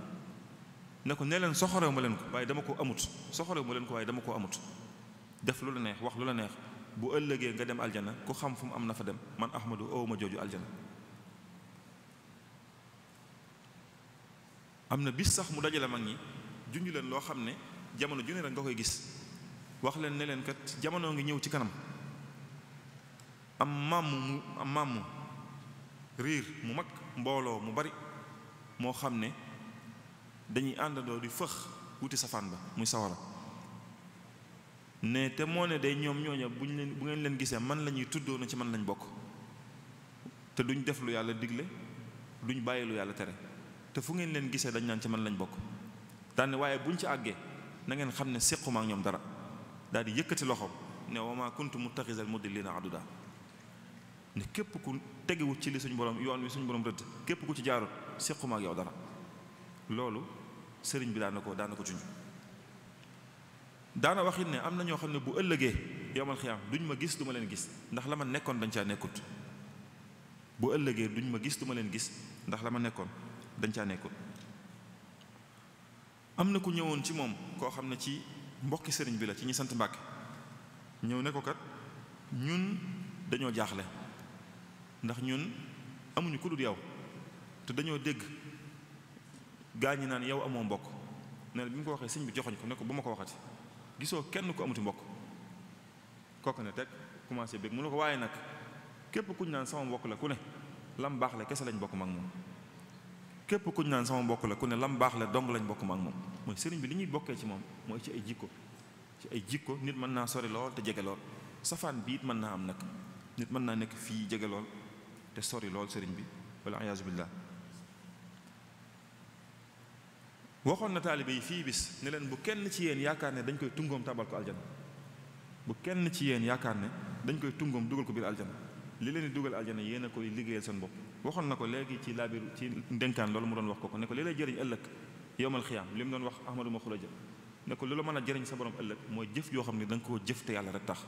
ne ko ne leen soxorew ma leen ko waaye dama ko amut soxorew ma leen ko waaye dama ko amut def lu la neex wax lu la neex bu ëllëgee nga dem aljana ku xam fu mu am na fa dem man Ahmadu awma jooju aljana am na bis sax mu dajale mag ñi junj leen loo xam ne jamono ju ne rek nga koy gis wax leen ne leen kat jamono ngi ñëw ci kanam am màmm riir mu mag mbooloo mu bari moo xam ne dañuy àndandoo di fëx wuti safaan ba muy sawara ne te moo ne day ñoom ñooña bu ngeen leen gisee man la ñuy tuddoo na ci man lañ bokk te duñ def lu yàlla digle duñ bàyyi lu yàlla tere te fu ngeen leen gisee dañ naan ci man lañ bokk daane waaye buñ ci àggee na ngeen xam ne séquma ak ñoom dara daal di yëkkati loxoom ne wa maa kuntu muttaxisal mudillina aduda ne képp ku tegewut ci li suñ borom yoon wi suñ borom rëdd képp ku ci jaarut séquma ak yow dara loolu sëriñ bi daan na ko junj daana waxit ne am na ñoo xam ne bu ëllëgee yowmal xiyaam duñ ma gis du ma leen gis ndax la ma nekkoon dañ caa nekkut bu ëllëgee duñ ma gis du ma leen gis ndax la ma nekkoon dañ caa nekkut. am na ku ñëwoon ci moom koo xam ne ci mbokki sëriñ bi la ci ñi sant Mbàkke ñëw ne ko kat ñun dañoo jaaxle ndax ñun amuñu ku dul yow te dañoo dégg gaa ñi naan yow amoo mbokk ne bi mu ko waxee sëñ bi joxoñ ko ne ko bu ma ko waxati gisoo kenn ku amuti mbokk kooku ne teg commencé bég mu ne ko waaye nag képp kuñ naan sama mbokk la ku ne lam baax la kese lañ bokk ma ak moom képp kuñ naan sama mbokk la ku ne lam baax la dong lañ bokk ma ak moom mooy sëriñ bi li ñuy bokkee ci moom mooy ci ay jikko nit mën naa sori lool te jege lool safaan bi it mën naa am nag nit mën naa nekk fii jege lool te sori lool sëriñ bi wala ayaasu billah. waxoon na taalibe yi fii bis ne leen bu kenn ci yéen yaakaar ne dañ koy tungoom tabal ko aljana bu kenn ci yéen yaakaar ne dañ koy tungoom dugal ko biir aljana li leen di dugal aljana yéen a koy liggéeyal seen bopp. waxoon na ko léegi ci laabir ci ndenkaan loolu mu doon wax ko ne ko li lay jëriñ ëllëg yowmal xiyaam li mu doon wax ahmadu ma xula jë ne ko lu la mën a jëriñ sa borom ëllëg mooy jëf yoo xam ne da nga koo jëf te yàlla rek tax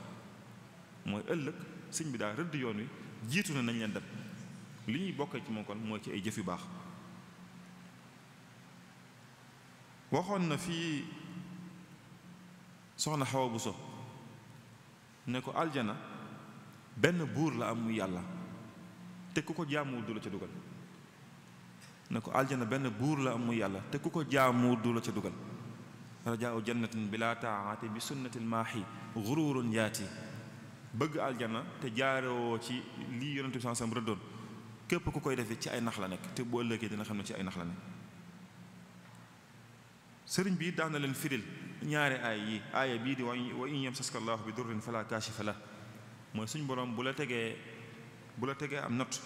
mooy ëllëg sëñ bi daal rëdd yoon wi jiitu na nañ leen dem li ñuy bokkee ci moom kon mooy ci ay jëf yu baax. waxoon na fii soxna Xawa Buso ne ko aljana benn buur la am muy yàlla te ku ko jaamuwul du la ca dugal ne ko aljana benn buur la am muy yàlla te ku ko jaamuwul du la ca dugal rajaau jannatin bila taati bi sunnatil maahi gururun yaati bëgg aljana te jaarewoo ci lii yonente bi sallallahu alayhi wasallam rëddoon képp ku koy defee ci ay nax la nekk te bu ëllëgee dina xam ne ci ay nax la nekk. sëriñ bi daan na leen firil ñaari aay yi aaya bii di wa in yamsaska llaahu bi durrin fala kaashifa lah mooy suñ borom bu la tegee am not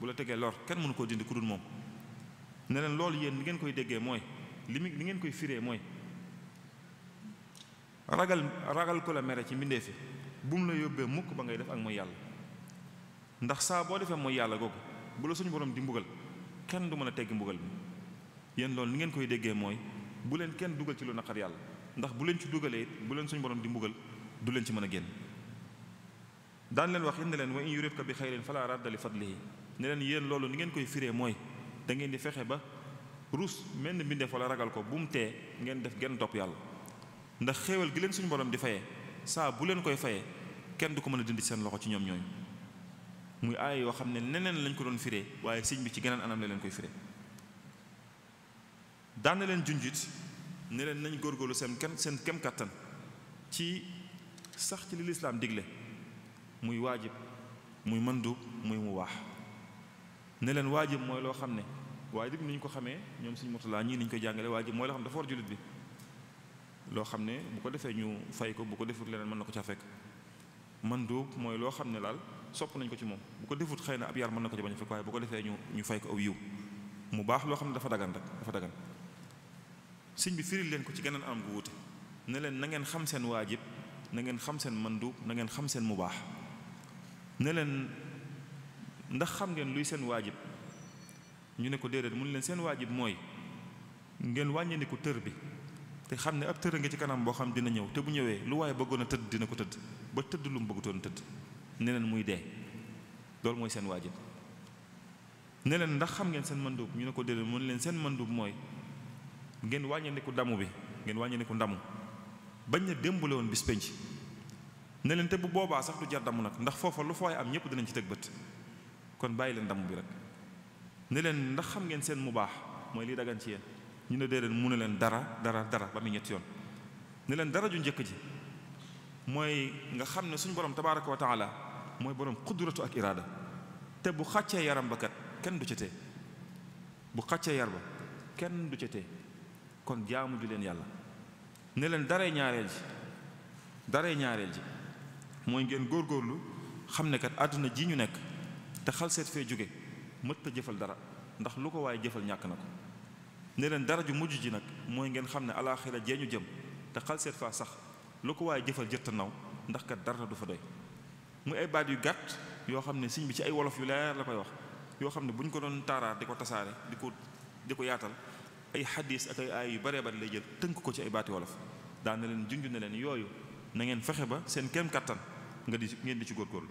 bu la tegee lor kenn mënu koo dindi ku dul moom ne leen loolu yéen li ngeen koy déggee mooy li ngeen koy firee mooy ragal ko la mere ci mbindeefi bu mu la yóbbee mukk ba ngay def ak mooy yàlla ndax saa boo defee mooy yàlla googu bu la suñu borom di mbugal kenn du mën a teggi mbugal bi yéen loolu li ngeen koy déggee mooy bu leen kenn dugal ci lu naqar yàlla ndax bu leen ci dugalee it bu leen suñu borom di mbugal du leen ci mën a génn. daan leen wax ne leen wa in yuridka bi xayrin fala radda li fadlihi ne leen yéen loolu ni ngeen koy firee mooy da ngeen di fexe ba ruus menn mbindeef wala ragal ko bu mu tee ngeen def genn topp yàlla ndax xéewal gi leen suñu borom di fayee saa bu leen koy fayee kenn du ko mën a dindi seen loxo ci ñoom ñooñu muy aaya yoo xam ne neneen lañ ko doon firee waaye sëñ bi ci geneen anam la leen koy firee. daan na leen junjit ne leen nañ góorgóorlu seen kem kàttan ci sax ci li lislaam digle muy waajib muy mandub muy mu waax ne leen waajib mooy loo xam ne waajib ni ñu ko xamee ñoom suñu motulaa ñii ni ñu ko jàngale waajib mooy loo xam ne dafa war jullit bi loo xam ne bu ko defee ñu fay ko bu ko defut leneen mën na ko ca fekk mandub mooy loo xam ne daal sopp nañ ko ci moom bu ko defut xëy na ab yar mën na ko ci bañ a fekk waaye bu ko defee ñu fay ko aw yiw mu baax loo xam ne dafa dagan rek dafa dagan sëñ bi firil leen ko ci geneen anam gu wuute ne leen na ngeen xam seen waajib na ngeen xam seen mandub na ngeen xam seen mu baax ne leen ndax xam ngeen luy seen waajib ñu ne ko déedéet mun leen seen waajib mooy ngeen wàññandiku tër bi te xam ne ab tër nga ci kanam boo xam dina ñëw te bu ñëwee lu waaye bëggoon a tëdd dina ko tëdd ba tëdd lu mu bëggutoon tëdd ne leen muy dee loolu mooy seen waajib ne leen ndax xam ngeen seen mandub ñu ne ko déedéet mun leen seen mandub mooy ngeen wàññandiku damu bi ngeen wàññandiku ndamu bañ na démbale woon bis penc ne leen te bu boobaa sax du jar damu nag ndax foofa lu fooy am ñëpp dinañ ci teg bët kon bàyyi leen damu bi rek ne leen ndax xam ngeen seen mu baax mooy lii dagan ci yéen ñu ne déedéet mu ne leen dara ba muy ñetti yoon ne leen dara ju njëkk ji mooy nga xam ne suñu borom tabaaraka wa taala mooy borom qudratu ak iraada te bu xàccee yaram ba kat kenn du ca tee bu xàccee yar ba kenn du ca tee kon jaamu ju leen yàlla ne leen daree ñaareel ji mooy ngeen góorgóorlu xam ne kat àdduna ji ñu nekk te xal seet fee jóge mët a jëfal dara ndax lu ko waaye jëfal ñàkk na ko ne leen dara ju mujj ji nag mooy ngeen xam ne alaaxira jee ñu jëm te xal seet faa sax lu ko waaye jëfal jëtta naw ndax kat dara du fa doy muy ay baat yu gàtt yoo xam ne sëñ bi ci ay wolof yu leer la koy wax yoo xam ne bu ñu ko doon taaraar di ko tasaare di ko yaatal ay xadis ak ay aay yu baree bari lay jël tënk ko ci ay baati wolof daan na leen junj na leen yooyu na ngeen fexe ba seen kéem kattan ngeen di ci góorgóorlu.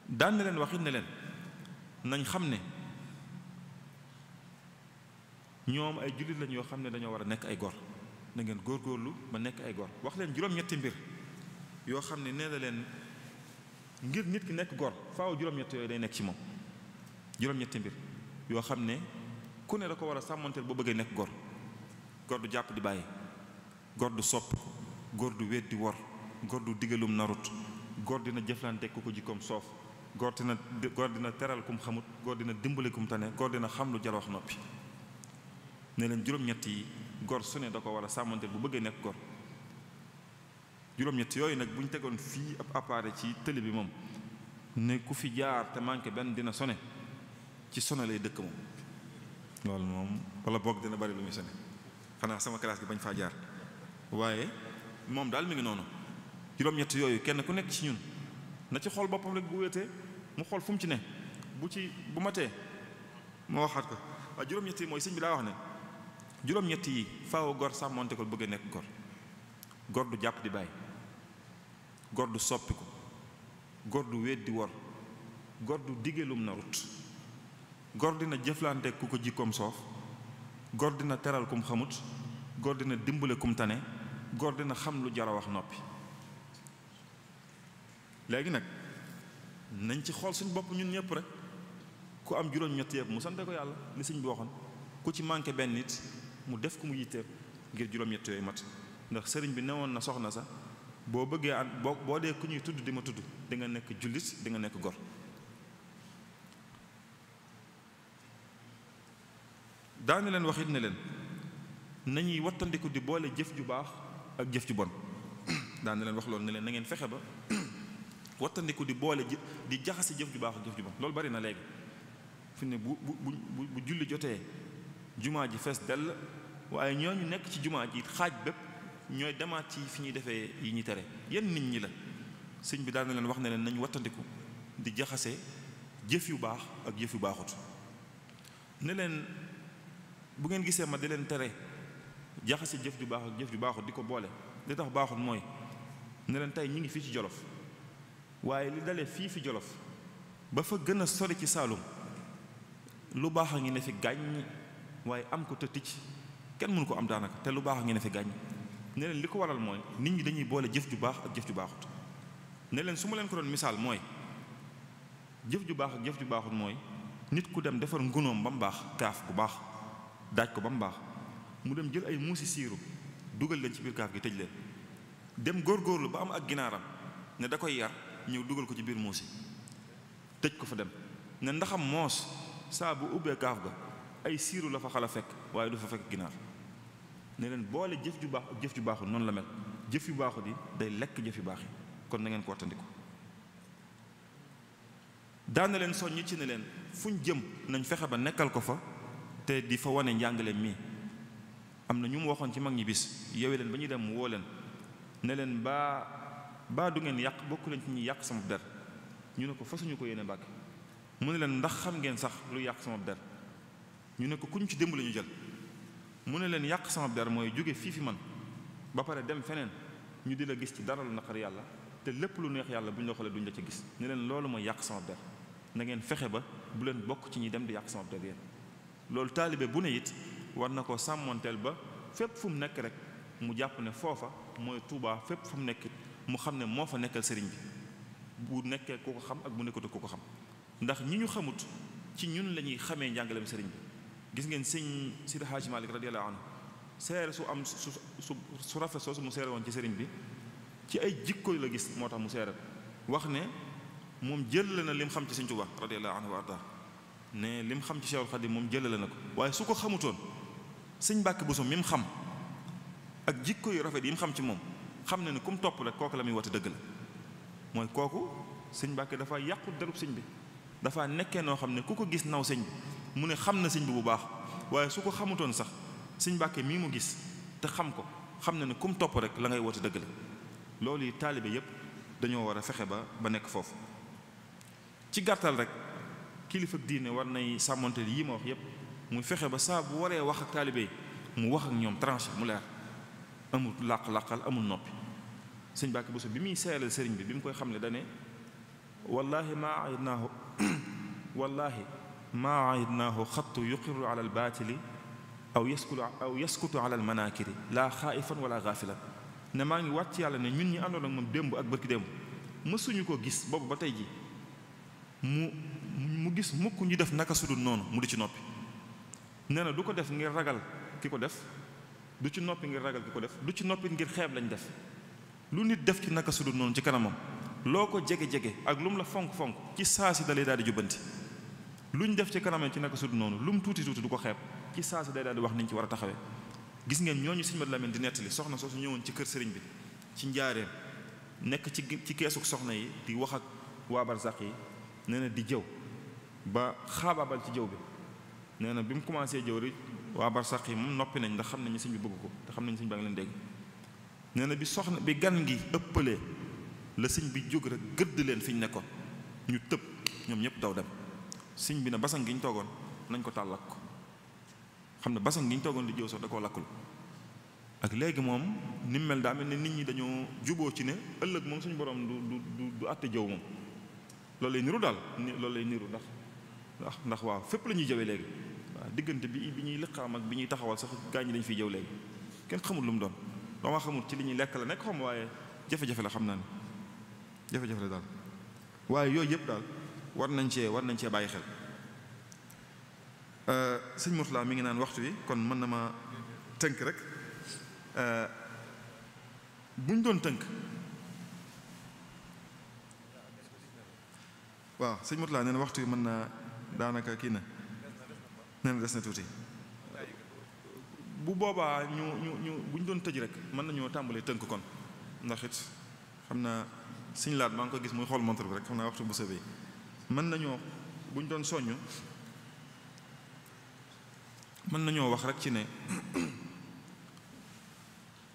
daan na leen waxit ne leen nañ xam ne ñoom ay jullit lañ yoo xam ne dañoo war a nekk ay gor, na ngeen góorgóorlu ba nekk ay gor. wax leen juróom-ñetti mbir yoo xam ne nee na leen ngir nit ki nekk gor faaw juróom-ñetti yooyu day nekk ci moom. juróom-ñetti mbir yoo xam ne ku ne da ko war a sàmmanteel boo bëggee nekk gor. gor du jàpp di bàyyi, gor du sopp, gor du weddi wor, gor du digalum narut, gor dina jëflante ku ko jikkoom soof, gor dina teral kum xamut, gor dina dimbali kum tane, gor dina xam lu jar wax noppi. ne leen juróom-ñett yi gor su ne da ko war a sàmmanteel bu bëggee nekk gor. juróom-ñett yooyu nag bu ñu tegoon fii ab appareil ci télé bi moom ne ku fi jaar te manqué benn dina sone ci sone lay dëkk moom. loolu moom wala boog dina bari lu muy sone, xanaa sama classe gi bañ faa jaar. waaye moom daal mi ngi noonu. juróom-ñett yooyu kenn ku nekk ci ñun na ci xool boppam rek bu wéetee mu xool fu mu ci ne bu matee ma waxaat ko. waaye juróom-ñett yi mooy sëñ bi daa wax ne juróom-ñett yi faaw gor sàmmonte ko bëgg a nekk gor. gor du jàpp di bàyyi, gor du soppiku, gor du weddi wor, gor du digelum narut, gor dina jëflante ku ko jikkoom soof, gor dina teral kum xamut, gor dina dimbale kum tane, gor dina xam lu jar a wax noppi. léegi nag nañ ci xool suñ bopp ñun ñëpp rek ku am juróom-ñett yëpp mu sante ko yàlla li sëñ bi waxoon, ku ci manqué benn nit mu def ko mu yitteem ngir juróom-ñett yooyu mat. ndax sëriñ bi newoon na soxna sax boo bëggee boo dee ku ñuy tudd di ma tudd di nga nekk jullit di nga nekk gor. daane leen waxit ne leen nañuy wattandiku di boole jëf ju baax ak jëf ju bon. daane leen wax loolu ne leen na ngeen fexe ba wattandiku di boole di jaxase jëf ju baax ak jëf ju bon. loolu bari na léegi fi ne bu julli jotee jumaa ji fees dell, waaye ñooñu nekk ci jumaa ji xaaj bépp ñooy demaat ci fi ñuy defee yi ñuy tere. yenn nit ñi la sëñ bi daal na leen wax ne leen nañ wattandiku di jaxase jëf yu baax ak jëf yu baaxut. ne leen bu ngeen gisee ma di leen tere jaxase jëf ju baax ak jëf ju baaxut di ko boole, li tax baaxut mooy ne leen tey ñi ngi fii ci Jolof, waaye li dalee fii fi Jolof ba fa gën a sori ci Saalum lu baax a ngi ne fi gàññ, waaye am ko te ticc kenn mënu ko am daanaka, te lu baax a ngi ne fi gàññ. ne leen li ko waral mooy nit ñi dañuy boole jëf ju baax ak jëf ju baaxut. ne leen su ma leen ko doon misaal mooy jëf ju baax ak jëf ju baaxut mooy nit ku dem defar ngunoom ba mu baax, kaaf bu baax daaj ko ba mu baax, mu dem jël ay muusi siiru dugal leen ci biir kaaf gi tëj leen, dem góorgóorlu ba am ak ginaaram ne da koy yar ñëw dugal ko ci biir muusi tëj ko fa dem ne ndaxam moos saa bu ubbee kaaf ga ay siiru la fa xala fekk waaye du fa fekk ginaar. ne leen boole jëf ju baax ak jëf ju baaxul noonu la mel. jëf yu baaxul yi day lekk jëf yu baax yi, kon na ngeen ko wattandiku. daana leen soññ ci ne leen fuñ jëm nañ fexe ba nekkal ko fa te di fa wane njàngaleem mii. am na ñu mu waxoon ci mag ñi bis yewe leen ba ñuy dem mu woo leen ne leen baa du ngeen yàq bokku leen ci ñuy yàq sama der. ñu ne ko fasuñu ko yéene Mbàkke. mu ne leen ndax xam ngeen sax lu yàq sama der. ñu ne ko kuñ ci démb la ñu jël. mu ne leen yàq sama der mooy jóge fii fi man ba pare dem feneen ñu di la gis ci dara lu naqar yàlla te lépp lu neex yàlla bu ñu la xoolee duñ la ca gis. ne leen loolu mooy yàq sama der, na ngeen fexe ba bu leen bokk ci ñi dem di yàq sama der yéen. loolu taalibe bu ne it war na ko sàmmoonteel ba fépp fu mu nekk rek mu jàpp ne foofa mooy Tuubaa, fépp fu mu nekk mu xam ne moo fa nekkal sëriñ bi, bu nekkee ku ko xam ak bu nekkatu ku ko xam. ndax ñi ñu xamut ci ñun la ñuy xamee njàngaleem sëriñ bi. gis ngeen sëñ Sidi Haaji Malik radiyallahu anhu seere su rafet soosu mu seere woon ci sëriñ bi ci ay jikko la gis moo tax mu seere wax ne moom jëlale na lim xam ci sëñ Tuubaa radiyallahu anhu wa arda ne lim xam ci Cheikhul Khadim moom jëlale na ko, waaye su ko xamutoon sëñ Mbàkke Buso mi mu xam ak jikko yu rafet yi mu xam ci moom xam na ne ku mu topp rek kooku la muy woote dëgg la. mooy kooku sëñ Mbàkke dafa yàqu derub sëñ bi, dafa nekkee noo xam ne ku ko gis naw sëñ bi mu ne xam na sëñ bi bu baax, waaye su ko xamutoon sax sëñ Mbàkke mii mu gis te xam ko xam na ne ku mu topp rek la ngay woote dëgg la. loolu yi taalibe yépp dañoo war a fexe ba nekk foofu. ci gàttal rek kilifa diine war nay sàmmonte yi ma wax yépp muy fexe ba saa bu waree wax ak taalibe yi mu wax ak ñoom tranché mu leer amul làq-làqal amul noppi. sëñ Mbàkke Buso bi muy seeyalal sëriñ bi mu koy xam ne dane wallahi maa ahidnaahu wallahi maa ahidnaahu xattu yuqiru ala albaatili aw yaskutu ala almanakiri laa xaaifan wala gaafilan ne maa ngi wàcc yàlla ne ñun ñi àndoon ak moom démb ak bërki démb mësuñu ko gis boobu ba tey ji mu gis mukk ñu def naka sudul noonu mu di ci noppi. nee na du ko def ngir ragal ki ko def, du ci noppi ngir ragal ki ko def, du ci noppi ngir xeeb lañ def. lu nit def ci naka sudul noonu ci kanamam loo ko jege-jege ak lu mu la fonk-fonk ci saa si dalay daal di jubbanti. lu ñu def ci kanamam ci naka sudul noonu lu mu tuuti tuuti du ko xeeb ci saa si day daal di wax niñ ci war a taxawee. gis ngeen ñooñu Sëñ Mat Lamin di nettali soxna soosu ñëwoon ci kër sëriñ bi ci njaareem nekk ci keesuk soxna yi di wax ak waa barsàq yi nee na di jëw ba xaabaabal ci jëw bi. nee na bi mu commencé jëw rek waa barsàq yi moom noppi nañ ndax xam nañu sëñ bi bëgg ko te xam nañu sëñ baa ngi leen dégg. nee na bi gan gi ëppalee la sëñ bi jóg rek gëdd leen fi ñu nekkoon ñu tëb ñoom ñëpp daw dem. sëñ bi na basan gi ñu toogoon nañ ko tàllak ko xam ne basan gi ñu toogoon di jëw sax da koo lakkul. ak léegi moom ni mu mel daa mel ne nit ñi dañoo juboo ci ne ëllëg moom suñu borom du àtte jëw moom loolu lay niru daal loolu lay niru ndax waaw fépp la ñuy jëwee léegi waaw diggante bi ñuy liqaam ak bi ñuy taxawal sax gaañ ñi dañu fiy jëw léegi kenn xamul lu mu doon dama xamul ci li ñuy lekk la nekk xam waaye jafe-jafe la xam naa ne jafe-jafe la daal waaye yooyu yëpp daal war nañ cee bàyyi xel. sëñ Mourtala mi ngi naan waxtu wi kon mën na ma tënk rek buñ doon tënk waaw sëñ Mourtala nee na waxtu wi mën naa daanaka kii na nee na des na tuuti bu boobaa ñu buñ doon tëj rek mën nañoo tàmbalee tënk kon ndax it xam naa sëñ laat maa ngi ko gis muy xool montre bi rek xam naa waxtu bu sëbee mën nañoo buñ doon soññ mën nañoo wax rek ci ne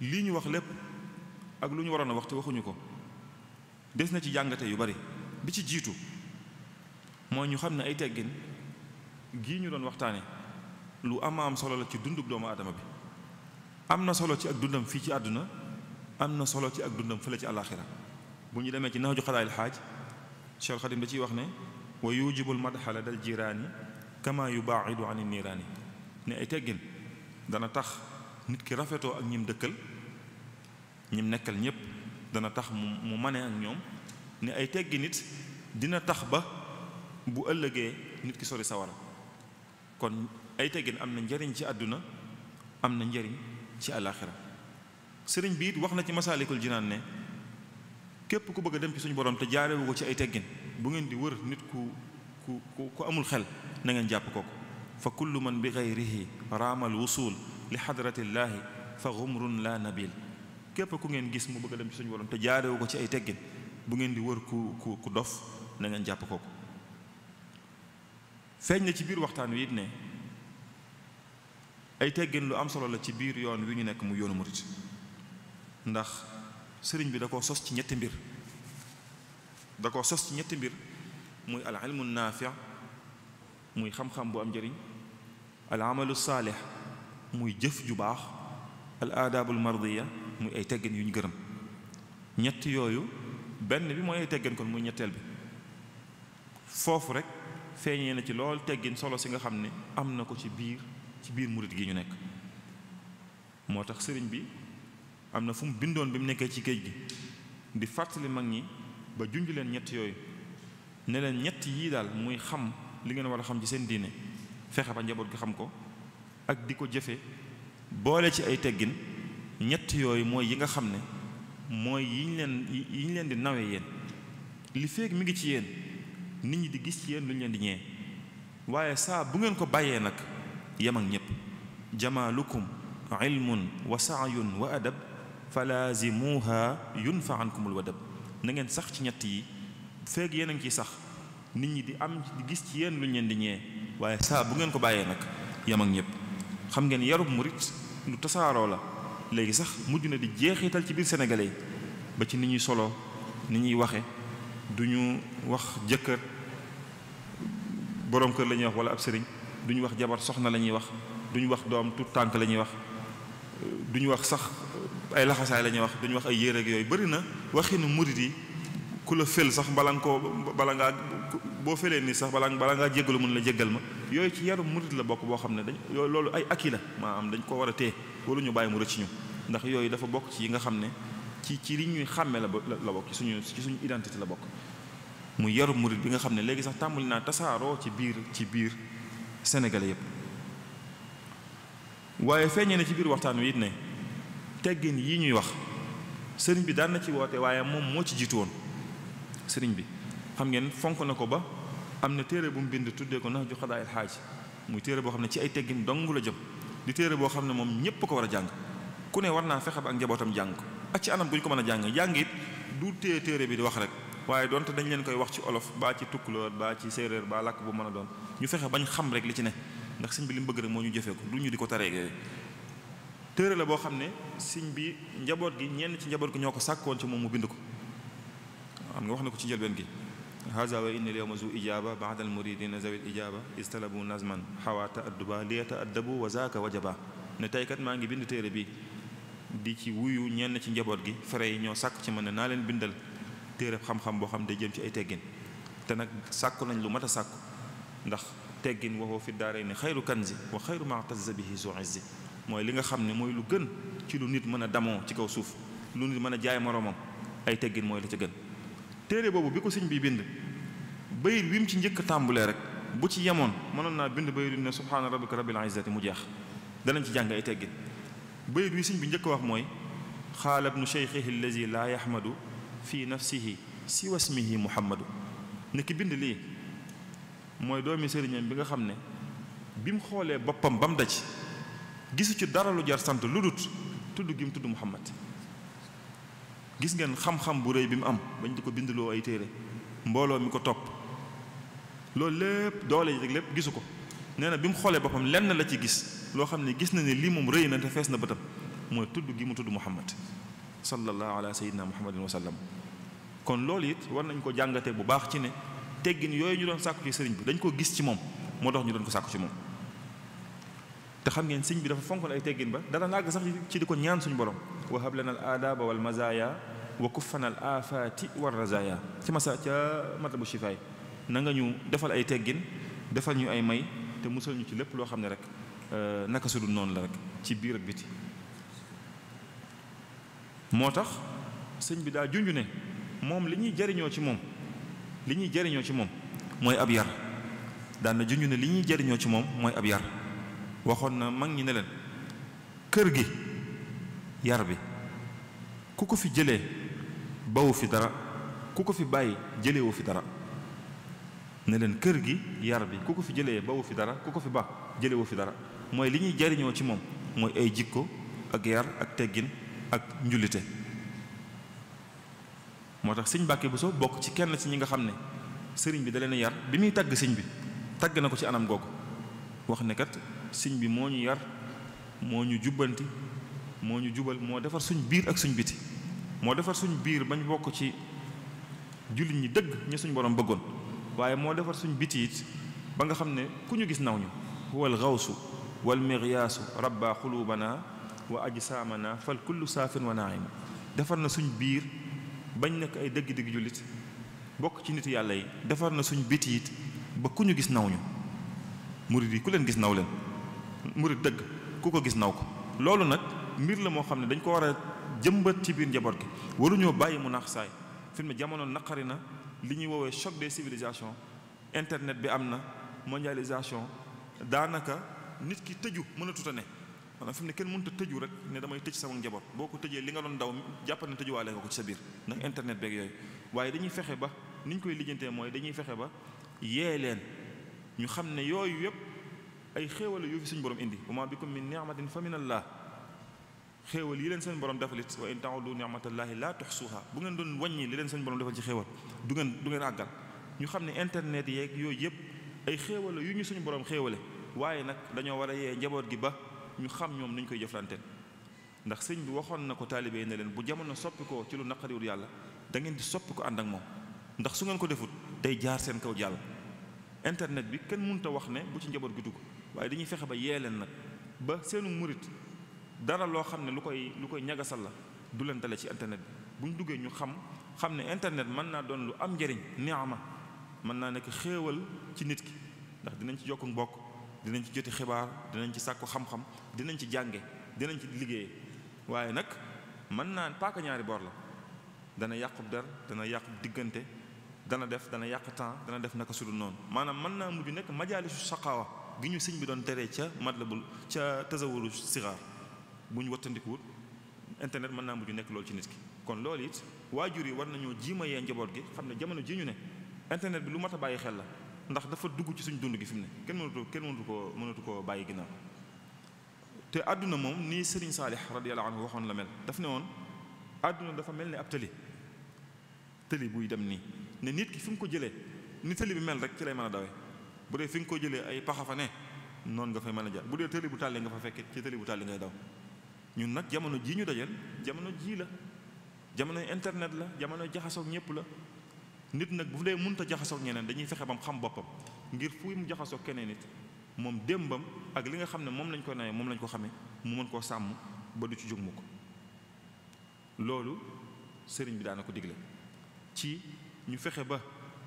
lii ñu wax lépp ak lu ñu waroon a wax te waxuñu ko des na ci jàngate yu bari bi ci jiitu mooy ñu xam ne ay teggin gii ñu doon waxtaane lu am solo la ci dunduk doomu aadama bi. am na solo ci ak dundam fii ci àdduna am na solo ci ak dundam fële ci àllaaxira. bu ñu demee ci Nahju Qadaa'il Haaj Cheikh Xadim da ciy wax ne wa yujibul madxa ladal jiraani kama yubaa'idu ani niiraani ne ay teggin dana tax nit ki rafetoo ak ñim dëkkal ñim nekkal ñépp dana tax mu mane ak ñoom ne ay teggi nit dina tax ba bu ëllëgee nit ki sori sawara. kon ay teggin am na njariñ ci àdduna am na njariñ ci àllaaxira. sëriñ bi it wax na ci Masaalikul Jinaan ne képp ku bëgg a dem ci suñu borom te jaarewu ko ci ay teggin bu ngeen di wër nit ku amul xel na ngeen jàpp kooku fa kullu man bi gayrihi raamal wusul li xadratillaahi fa xumrun la nabil. képp ku ngeen gis mu bëgg a dem ci suñu borom te jaarewu ko ci ay teggin bu ngeen di wër ku dof na ngeen jàpp kooku. feeñ na ci biir waxtaan wi it ne ay teggin lu am solo la ci biir yoon wi ñu nekk mu yoonu murit ndax sëriñ bi da koo sos ci ñetti mbir muy al ilmu naafi muy xam-xam bu am njëriñ al amalu saalix muy jëf ju baax al aadaabul mardiya muy ay teggin yu ñu gërëm. ñett yooyu benn bi mooy ay teggin kon muy ñetteel bi foofu rek feeñee na ci lool teggin solo si nga xam ne am na ko ci biir murit gi ñu nekk. moo tax sëriñ bi am na fu mu bindoon bi mu nekkee ci géej gi di fàttali mag ñi ba junj leen ñett yooyu ne leen ñett yii daal muy xam li ngeen war a xam ci seen diine fexe ba njaboot gi xam ko ak di ko jëfe boole ci ay teggin. ñett yooyu mooy yi nga xam ne mooy yi ñu leen di nawe yéen li feeg mi ngi ci yéen nit ñi di gis ci yéen lu ñu leen di ñee waaye saa bu ngeen ko bàyyee nag yem ak ñépp jamaalukum ilmun wa saayun wa adab falaazimuha yunfa ankumul wadab na ngeen sax ci ñett yi feeg yéen a ngi ciy sax nit ñi di gis ci yéen lu ñu leen di ñee waaye saa bu ngeen ko bàyyee nag yem ak ñépp. xam ngeen yarub murit lu tasaaroo la léegi sax mujj na di jeexital ci biir sénégalais yi ba ci ni ñuy solo ni ñuy waxe du ñu wax jëkkër boroom kër la ñuy wax wala ab sëriñ du ñu wax jabar soxna la ñuy wax du ñu wax doom tout tànk la ñuy wax duñu wax sax ay laxasaay la ñuy wax duñu wax ay yére ak yooyu bari na waxinu murit yi ku la fel sax bala ngaa boo felee nii sax bala ngaa jéggalu mën la jéggal ma yooyu ci yarum murit la bokk boo xam ne loolu ay akki la maanaam dañ ko war a téye wala ñu bàyyi mu rëcc ñu ndax yooyu dafa bokk ci yi nga xam ne ci li ñuy xàmme la bokk ci suñu identité la bokk muy yarum murit bi nga xam ne léegi sax tàmbali naa tasaaroo ci biir sénégalais yépp waaye feeñee na ci biir waxtaan wi it ne teggin yi ñuy wax sëriñ bi daan na ci woote waaye moom moo ci jiitu woon sëriñ bi xam ngeen fonk na ko ba am na téere bu mu bind tuddee ko Nahju Qadaa'il Haaj muy téere boo xam ne ci ay teggin dong la jëm di téere boo xam ne moom ñépp ko war a jàng ku ne war naa fexe ba ak njabootam jàng ko ak ci anam bu ñu ko mën a jàng it du téere bi di wax rek waaye doonte dañ leen koy wax ci olof baa ci tukkulóor baa ci séeréer baa làkk bu mën a doon ñu fexe bañ xam rek li ci ne ndax sëñ bi li mu bëgg rek moo ñu jëfee ko du ñu di ko taree yooyu téere la boo xam ne sëñ bi njaboot gi ñenn ci njaboot gi ñoo ko sàkkoon ci moom mu bind ko xam nga wax na ko ci njëlbeen gi haza wa inni al-yawma zu ijaba ba'da al-muridina zawi al-ijaba istalabu nazman hawa ta'adduba li yata'addabu wa zaaka wajaba ne tey kat maa ngi bind téere bi di ci wuyu ñenn ci njaboot gi fere yi ñoo sàkk ci man ne naa leen bindal téere xam-xam boo xam ne day jëm ci ay teggin te nag sàkku nañ lu mat a sàkku ndax teggin wa huwa fi daarayni xayru kanzi wa xayru ma tazza bihi zu izzi mooy li nga xam ne mooy lu gën ci lu nit mën a damoo ci kaw suuf lu nit mën a jaay moroomam ay teggin mooy la ca gën téere boobu bi ko sëñ bi bind bayit wi mu ci njëkk tàmbulee rek bu ci yemoon mënoon naa bind bayit wi ne subhaana rabbika rabbil izzati mu jeex danañ ci jàng ay teggin bayit wi sëñ bi njëkk wax mooy xaala ibnu cheikhihi allazi laa yahmadu fi nafsihi siwa ismihi muhammadu ne ki bind lii mooy doomi sëriñam bi nga xam ne bi mu xoolee boppam ba mu daj gisu ci dara lu jar sant lu dut tudd gi mu tudd muhammad gis ngeen xam-xam bu rëy bi mu am bañ di ko bindloo ay téere mbooloo mi ko topp loolu lépp doole yi lépp gisu ko nee na bi mu xoolee boppam lenn la ci gis loo xam ne gis na ne lii moom rëy na te fees na bëtam mooy tudd gi mu tudd muhammad sallallahu ala sayyidina muhammadin wa sallam kon loolu it war nañ ko jàngatee bu baax ci ne teggin yooyu ñu doon sàkku ci sëriñ bi dañ ko gis ci moom moo tax ñu doon ko sàkku ci moom te xam ngeen sëñ bi dafa fonkoon ay teggin ba dana nàgg sax ci di ko ñaan suñu borom wa hab lana al aadaba wal mazaya wa kuffana al afati war razaya ci masa ca matlabu shifaay na nga ñu defal ay teggin defal ñu ay may te musal ñu ci lépp loo xam ne rek naka su dul noonu la rek ci biir ak biti moo tax sëñ bi daa junj ne moom li ñuy jariñoo ci moom mooy ab yar daan na junj ne li ñuy jariñoo ci moom mooy ab yar waxoon na mag ñi ne leen kër gi yar bi ku ko fi jëlee bawu fi dara ku ko fi bàyyi jëlewu fi dara ne leen kër gi yar bi ku ko fi jëlee bawu fi dara ku ko fi ba jëlewu fi dara mooy li ñuy jariñoo ci moom mooy ay jikko ak yar ak teggin ak njullite moo tax sëñ Mbàkke Buso bokk ci kenn ci ñi nga xam ne sëriñ bi da leen yar bi muy tagg sëñ bi tagg na ko ci anam googu wax ne kat sëñ bi moo ñu yar moo ñu jubbanti moo ñu jubal moo defar suñ biir ak suñ biti moo defar suñ biir bañ bokk ci jullit ñi dëgg ñi suñ borom bëggoon waaye moo defar suñ biti it ba nga xam ne ku ñu gis naw ñu huwal gawsu wal miryaasu rabba xuluubana wa ajsaamana fal kullu saafin wa naim defar na suñ biir bañ nekk ay dëgg-dëgg jullit bokk ci nit yàlla yi defar na suñ biti it ba ku ñu gis naw ñu murid yi ku leen gis naw leen murid dëgg ku ko gis naw ko loolu nag mbir la moo xam ne dañ ko war a jëmbat ci biir njaboot gi waruñoo bàyyi mu naax saay fi mu jamono naqari na li ñuy woowee choc des civilisations internet bi am na mondialisation daanaka nit ki tëju mënatut a ne maanaam fi mu ne kenn mënut a tëju rek ne damay tëj sama njaboot boo ko tëjee li nga doon daw jàpp ne tëjuwaale nga ko ci sa biir ndax internet beeg yooyu waaye dañuy fexe ba ni ñu koy lijjantee mooy dañuy fexe ba yee leen ñu xam ne yooyu yëpp ay xéewal yu fi suñu borom indi wa ma bikum min ni'matin fa min allah xéewal yi leen seen borom defalit wa in ta'udu ni'matallahi la tuhsuha bu ngeen doon wàññi li leen seen borom defal ci xéewal du ngeen àggal ñu xam ne internet yeeg yooyu yëpp ay xéewal yu ñu suñu borom xéewale waaye nag dañoo war a yee njaboot gi ba ñu xam ñoom nuñ koy jëflanteen ndax sëñ bi waxoon na ko taalibe yi ne leen bu jamono soppi ko ci lu naqariwul yàlla da ngeen di soppi ko ànd ak moom ndax su ngeen ko defut day jaar seen kaw jàll internet bi kenn mënut a wax ne bu ci njaboot gi dugg waaye dañuy fexe ba yee leen nag ba seenu murit dara loo xam ne lu koy ñagasal la du leen dale ci internet bi bu ñu duggee ñu xam ne internet mën naa doon lu am njëriñ ni'ma mën naa nekk xéewal ci nit ki ndax dinañ ci jokk mbokk dinañ ci joti xibaar dinañ ci sàkku xam-xam dinañ ci jànge dinañ ci liggéeye waaye nag mën naa paaka ñaari boor la dana yàqub der dana yàqub diggante dana yàq temps dana def naka sudul noonu maanaam mën naa mujj nekk majaalisu saqaawa gi ñu sëñ bi doon teree ca matlabul ca tasawuru sigaar bu ñu wattandikuwut internet mën naa mujj nekk loolu ci nit ki kon loolu it waajur yi war nañoo jiima yee njaboot gi xam ne jamono ji ñu ne internet bi lu mat a bàyyi xel la ndax dafa dugg ci suñ dund gi fi mu ne kenn mënatu koo bàyyi ginnaaw te àdduna moom nii Sëriñ Saalix radiyallahu anhu waxoon la mel daf ne woon àdduna dafa mel ni ab tëli buy dem nii ne nit ki fi nga ko jëlee ni tëli bi mel rek ci lay mën a dawee bu dee fi nga ko jëlee ay paxa fa ne noonu nga fay mën a jaar bu dee tëli bu tàlli nga fa fekkee ci tëli bu tàlli ngay daw ñun nag jamono jii ñu dajal jamono jii la jamono internet la jamono jaxasoog ñëpp la nit nag bu dee mënta jaxasoog ñeneen dañuy fexe ba mu xam boppam ngir fu mu jaxasoog keneen nit moom démbam ak li nga xam ne moom lañ ko nawee moom lañ ko xamee mu mën koo sàmm ba du ci jóg mu ko loolu sëriñ bi daana ko digle ci ñu fexe ba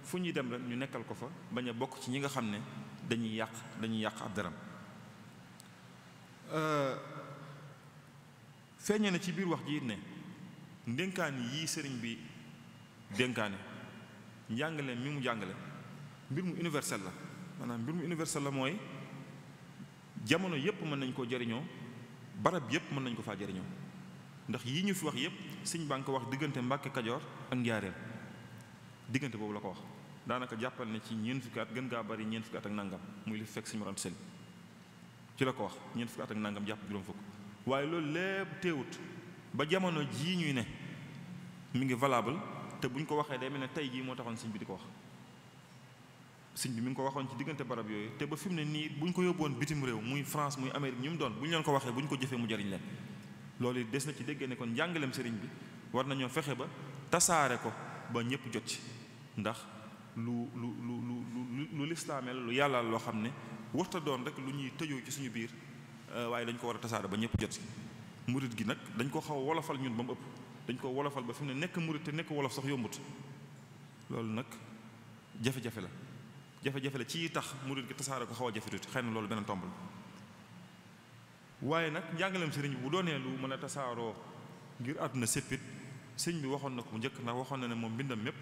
fu ñuy dem rek ñu nekkal ko fa bañ a bokk ci ñi nga xam ne dañuy yàq ab daram feeñe na ci biir wax ji ne ndénkaan yii sëriñ bi dénkaane njàngale mi mu jàngale mbir mu universel la maanaam mbir mu universel la mooy jamono yépp mën nañ koo jariñoo barab yépp mën nañ ko faa jariñoo ndax yii ñu fi wax yépp sëñ baa ngi ko wax diggante Mbàkke Kajoor ak Njaaréem diggante boobu la ko wax daanaka jàppal ne ci ñeent fukki at gën gaa bari ñeent fukki at ak nangam muy li fekk suñu sel ci la ko wax ñeent fukki at ak nangam jàpp juróom fukk waaye loolu lépp teewut ba jamono jii ñuy ne mi ngi valable te bu ñu ko waxee day mel ne tey jii moo taxoon sëñ bi di ko wax sëñ bi mi ngi ko waxoon ci diggante barab yooyu te ba fi mu ne nii bu ñu ko yóbboon bitim réew muy France muy Amérique ñu mu doon bu ñu leen ko waxee bu ñu ko jëfee mu jariñ leen loolu des na ci déggee ne kon njàngaleem sëriñ bi war nañoo fexe ba tasaare ko ba ñëpp jot ci ndax lu lislaameel lu yàlla loo xam ne warta doon rek lu ñuy tëjoo ci suñu biir waaye dañ ko war a tasaare ba ñëpp jot ci murit gi nag dañ ko xaw a wolofal ñun ba mu ëpp dañ ko wolofal ba fi mu ne nekk murit te nekk wolof sax yombut loolu nag jafe-jafe la ci tax murit gi tasaare ko xaw a jafe tuuti xëy na loolu beneen tomb la waaye nag njàngaleem sëriñ bi bu doonee lu mën a tasaaroo ngir àdduna séppit sëñ bi waxoon na ko mu njëkk ndax waxoon na ne moom mbindam mépp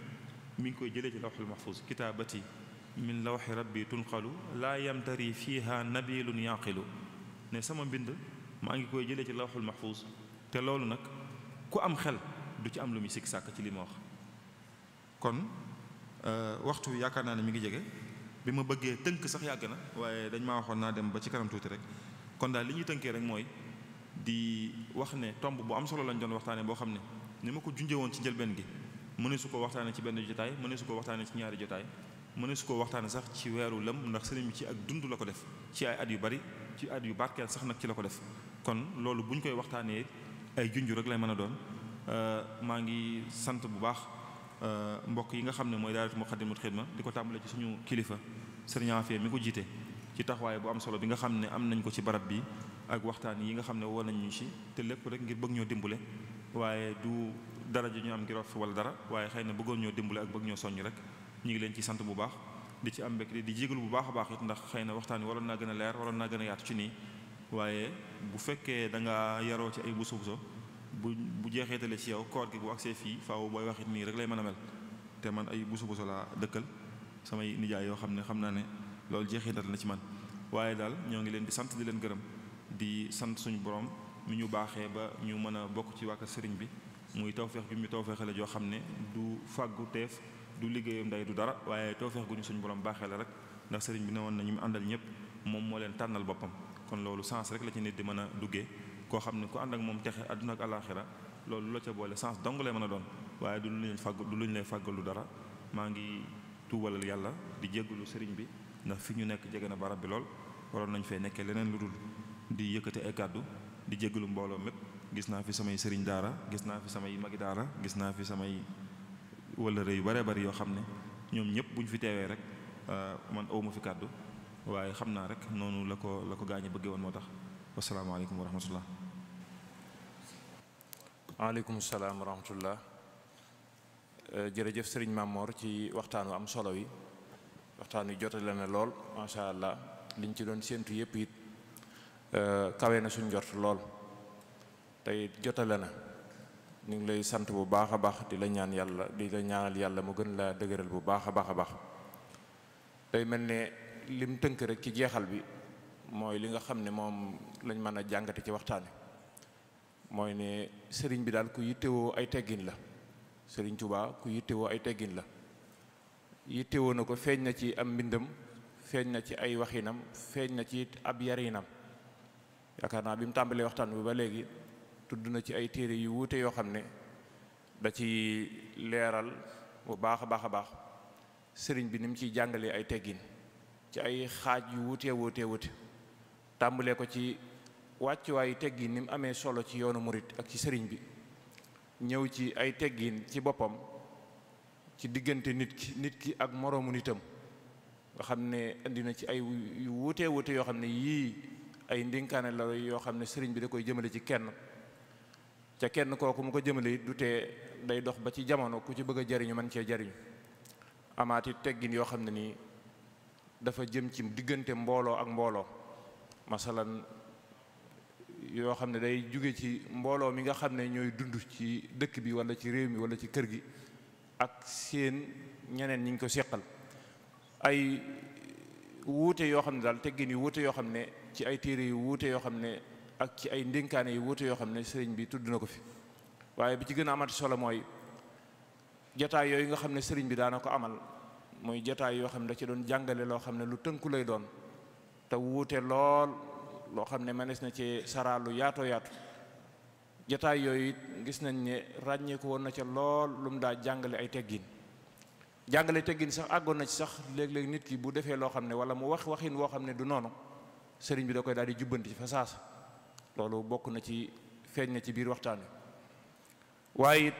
mi ngi koy jëlee ci lawxul mahfuz kitaabati min lawxi rabbi tunqalu laa yamtari fiha nabilun yaqilu ne sama mbind maa ngi koy jëlee ci lawxul mahfuz te loolu nag ku am xel du ci am lu muy sikk sàkk ci li ma wax kon waxtu yaakaar naa ne mi ngi jege bi ma bëggee tënk sax yàgg na waaye dañ maa waxoon naa dem ba ci kanam tuuti rek kon daal li ñuy tënkee rek mooy di wax ne tomb bu am solo lañ doon waxtaane boo xam ne ni ma ko junjee woon ci njëlbeen gi mëne su ko waxtaane ci benn jotaay mëne su ko waxtaane ci ñaari jotaay mëne su ko waxtaane sax ci weeru lëm ndax sëriñ bi ci ak dund la ko def ci ay at yu bari ci at yu barkeel sax nag ci la ko def kon loolu bu ñu koy waxtaanee ay junj rek lay mën a doon maa ngi sant bu baax mbokk yi nga xam ne mooy daayira Muxaddamatul Xidma di ko tàmbale ci suñu kilifa sëriñ Afia mi ko jiite ci taxawaay bu am solo bi nga xam ne am nañ ko ci barab bi ak waxtaan yi nga xam ne woo nañ ñu ci te lépp rek ngir bëgg ñoo dimbale waaye du daraja ñu am ngir wax wala dara waaye xëy na bëggoon ñoo dimbale ak bëgg ñoo soññ rek ñu ngi leen ci sant bu baax di ci am mbégte di jégalu bu baax a baax it ndax xëy na waxtaan wi waroon naa gën a leer waroon naa gën a yaatu ci nii waaye bu fekkee da nga yaroo ci ay buso bu jeexeetale ci yow koor gi bu agsee fii faaw booy waxit nii rek lay mën a mel te man ay buso laa dëkkal samay nijaay yoo xam ne xam naa ne loolu jeexeetal na ci man waaye daal ñoo ngi leen di sant di leen gërëm di sant suñu borom mi ñu baaxee ba ñu mën a bokk ci wàkka sëriñ bi muy tawfeex bi mu tawfeexale joo xam ne du fàggu teef du liggéeyam nday du dara waaye tawfeex gu ñu suñu borom baaxee la rek ndax sëriñ bi ne woon na ñu mu àndal ñëpp moom moo leen tànnal boppam kon loolu sens rek la ci nit di mën a duggee koo xam ne ku ànd ak moom texe àdduna ak àllaaxira loolu lu la ca boole sens dong lay mën a doon waaye du lu ñu lay fàggalu dara maa ngi tuubalal yàlla di jéggalu sëriñ bi ndax fi ñu nekk jege na barab bi lool waroon nañ fee nekkee leneen lu dul di yëkkati ay kàddu di jéggalu mbooloo mépp gis naa fi samay sëriñ daara gis naa fi samay magi daara gis naa fi samay wëllëre yu bare bari yoo xam ne ñoom ñëpp bu ñu fi teewee rek man awma fi kàddu waaye xam naa rek noonu la ko gaañe bëggee woon moo tax wasalaamaaleykum wa rahmatullah waaleykum salaam wa rahmatullah. Jërëjëf sëriñ Mamor ci waxtaan wu am solo wi waxtaan wi jotale na lool macha allah liñ ci doon séentu yëpp it kawe na suñ jot lool tey jotale na. ñu ngi lay sant bu baax a baax di la ñaan yàlla di la ñaanal yàlla mu gën laa dëgëral bu baax a baax a baax. tey mel ne lim tënk rek ci jeexal bi mooy li nga xam ne moom lañ mën a jàngate ci waxtaan wi mooy ne sëriñ bi daal ku yittewoo ay teggin la. Sëriñ Tuubaa ku yittewoo ay teggin la yittewoo na ko feeñ na ci am mbindam feeñ na ci ay waxinam feeñ na ci ab yarinam yaakaar naa bi mu tàmbalee waxtaan bi ba léegi tudd na ci ay téere yu wuute yoo xam ne da ci leeral bu baax a baax a baax sëriñ bi ni mu ciy jàngalee ay teggin ci ay xaaj yu wuute tàmbalee ko ci wàccuwaayu teggin ni mu amee solo ci yoonu murit ak ci sëriñ bi ñëw ci ay teggin ci boppam ci diggante nit ki ak moroomu nitam nga xam ne indi na ci ay yu wuute yoo xam ne yii ay ndénkaane la yoo xam ne sëriñ bi da koy jëmale ci kenn ca kenn kooku mu ko jëmale du tee day dox ba ci jamono ku ci bëgg a jariñu man cee jariñu amaati teggin yoo xam ne nii dafa jëm ci diggante mbooloo ak mbooloo masalan yoo xam ne day jóge ci mbooloo mi nga xam ne ñooy dund ci dëkk bi wala ci réew mi wala ci kër gi ak seen ñeneen ñi ñu ko seqal ay wuute yoo xam ne daal teggin yu wuute yoo xam ne ci ay téere yu wuute yoo xam ne ak ci ay ndénkaane yu wuute yoo xam ne sëriñ bi tudd na ko fi waaye bi ci gën a amati solo mooy jataay yooyu nga xam ne sëriñ bi daana ko amal mooy jataay yoo xam ne da ci doon jàngale loo xam ne lu tënku lay doon te wuute lool loo xam ne mënees na ci saraalu yaatoo yaatu jataay yooyu gis nañ ne ràññeeku woon na ca lool lu mu daa jàngale ay teggin jàngale teggin sax àggoon na ci sax léeg-léeg nit ki bu defee loo xam ne wala mu waxin woo xam ne du noonu sëriñ bi da koy daal di jubbanti ci fa saasa loolu bokk na ci feeñ na ci biir waxtaan wi waaye it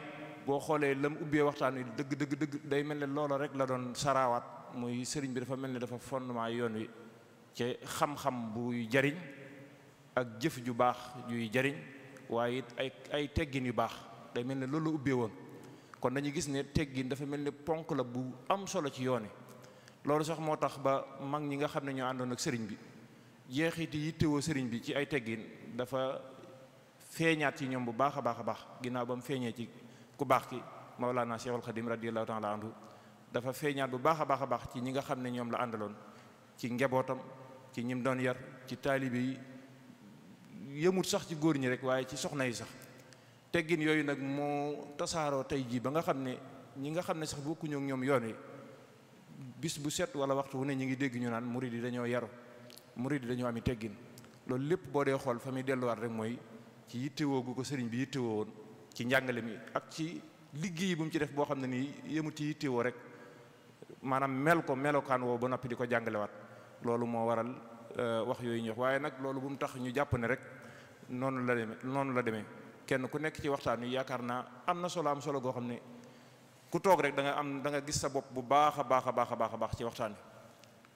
boo xoolee lam ubbee waxtaan wi dëgg day mel ne loola rek la doon saraawaat muy sëriñ bi dafa mel ne dafa fondement yoon wi ci xam-xam buy jariñ ak jëf ju baax juy jariñ waaye it ay teggin yu baax day mel ne loolu la ubbee woon kon dañuy gis ne teggin dafa mel ne ponk la bu am solo ci yoon wi loolu sax moo tax ba mag ñi nga xam ne ñoo àndoon ak sëriñ bi jeexiti yittewoo sëriñ bi ci ay teggin dafa feeñaat ci ñoom bu baax a baax a baax ginnaaw ba mu feeñee ci ku baax ki Mawlana Cheikhul Khadim radiyallahu ta'ala anhu dafa feeñaat bu baax a baax a baax ci ñi nga xam ne ñoom la àndaloon ci njabootam ci ñim doon yar ci taalibe yi yëmut sax ci góor ñi rek waaye ci soxna yi sax teggin yooyu nag moo tasaaroo tey jii ba nga xam ne ñi nga xam ne sax bokkuñu ak ñoom yoon wi bis bu set wala waxtu wu ne ñu ngi dégg ñu naan murid yi dañoo yaru murid yi dañoo ami teggin loolu lépp boo dee xool fa muy delluwaat rek mooy ci yittewoo gu ko sëriñ bi yittewoo woon ci njàngale mi ak ci liggéey bu mu ci def boo xam ne nii yëmut ci yittewoo rek maanaam mel ko melokaan woo ba noppi di ko jàngalewaat loolu moo waral wax yooyu ñu wax waaye nag loolu bu mu tax ñu jàpp ne rek noonu la demee kenn ku nekk ci waxtaan wi yaakaar naa am na solo goo xam ne ku toog rek da nga gis sa bopp bu baax a baax ci waxtaan wi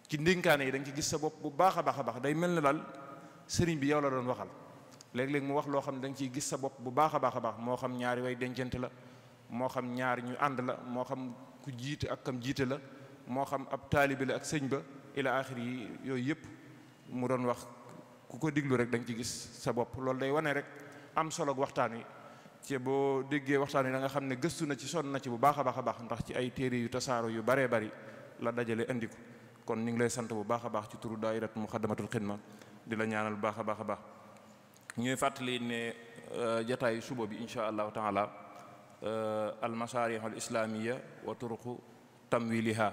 ci ndénkaane yi da nga ci gis sa bopp bu baax a baax day mel ne daal sëriñ bi yow la doon waxal léeg-léeg mu wax loo xam ne da nga ciy gis sa bopp bu baax a baax moo xam ñaari way dencante la moo xam ñaar ñu ànd la moo xam ku jiite ak kam jiite la moo xam ab taalibe la ak sëñ ba ila axir yi yooyu yëpp mu doon wax ku ko diglu rek da nga ci gis sa bopp loolu day wane rek am solo waxtaan wi ci boo déggee waxtaan wi da nga xam ne gëstu na ci sonn na ci bu baax a baax ndax ci ay téere yu tasaaro yu baree bari la dajale indi ko kon ñu ngi lay sant bu baax a baax ci turu daayiratu Muxaddamatul Xidma di la ñaanal bu baax a baax ñuy fàttali ne jataayu suba bi insha allahu taala almasarihul islamiya wa turuqu tamwiliha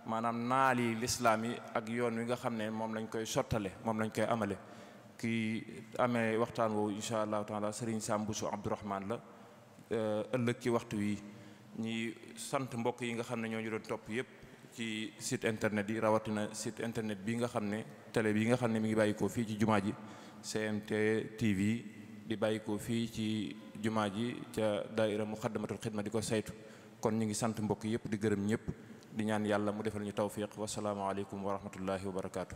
maanaam naali lislaam yi ak yoon wi nga xam ne moom lañ koy sottale moom lañ koy amale kii amee waxtaan woowu insha allahu taala Serigne Sam Bousso Abdourahmane la ëllëg ci waxtu wi ñi sant mbokk yi nga xam ne ñoo ñu doon topp yépp ci site internet yi rawatina site internet bi nga xam ne télé bi nga xam ne mi ngi bàyyi ko fii ci jumaa ji GMT TV di bàyyi ko fii ci jumaa ji ca daaira Muxaddamatul Xidma di ko saytu kon ñu ngi sant mbokk yépp di gërëm ñëpp di ñaan yàlla mu defal ñu tawfiq wasalaamu aleykum wa rahmatullahi wa barakaatu.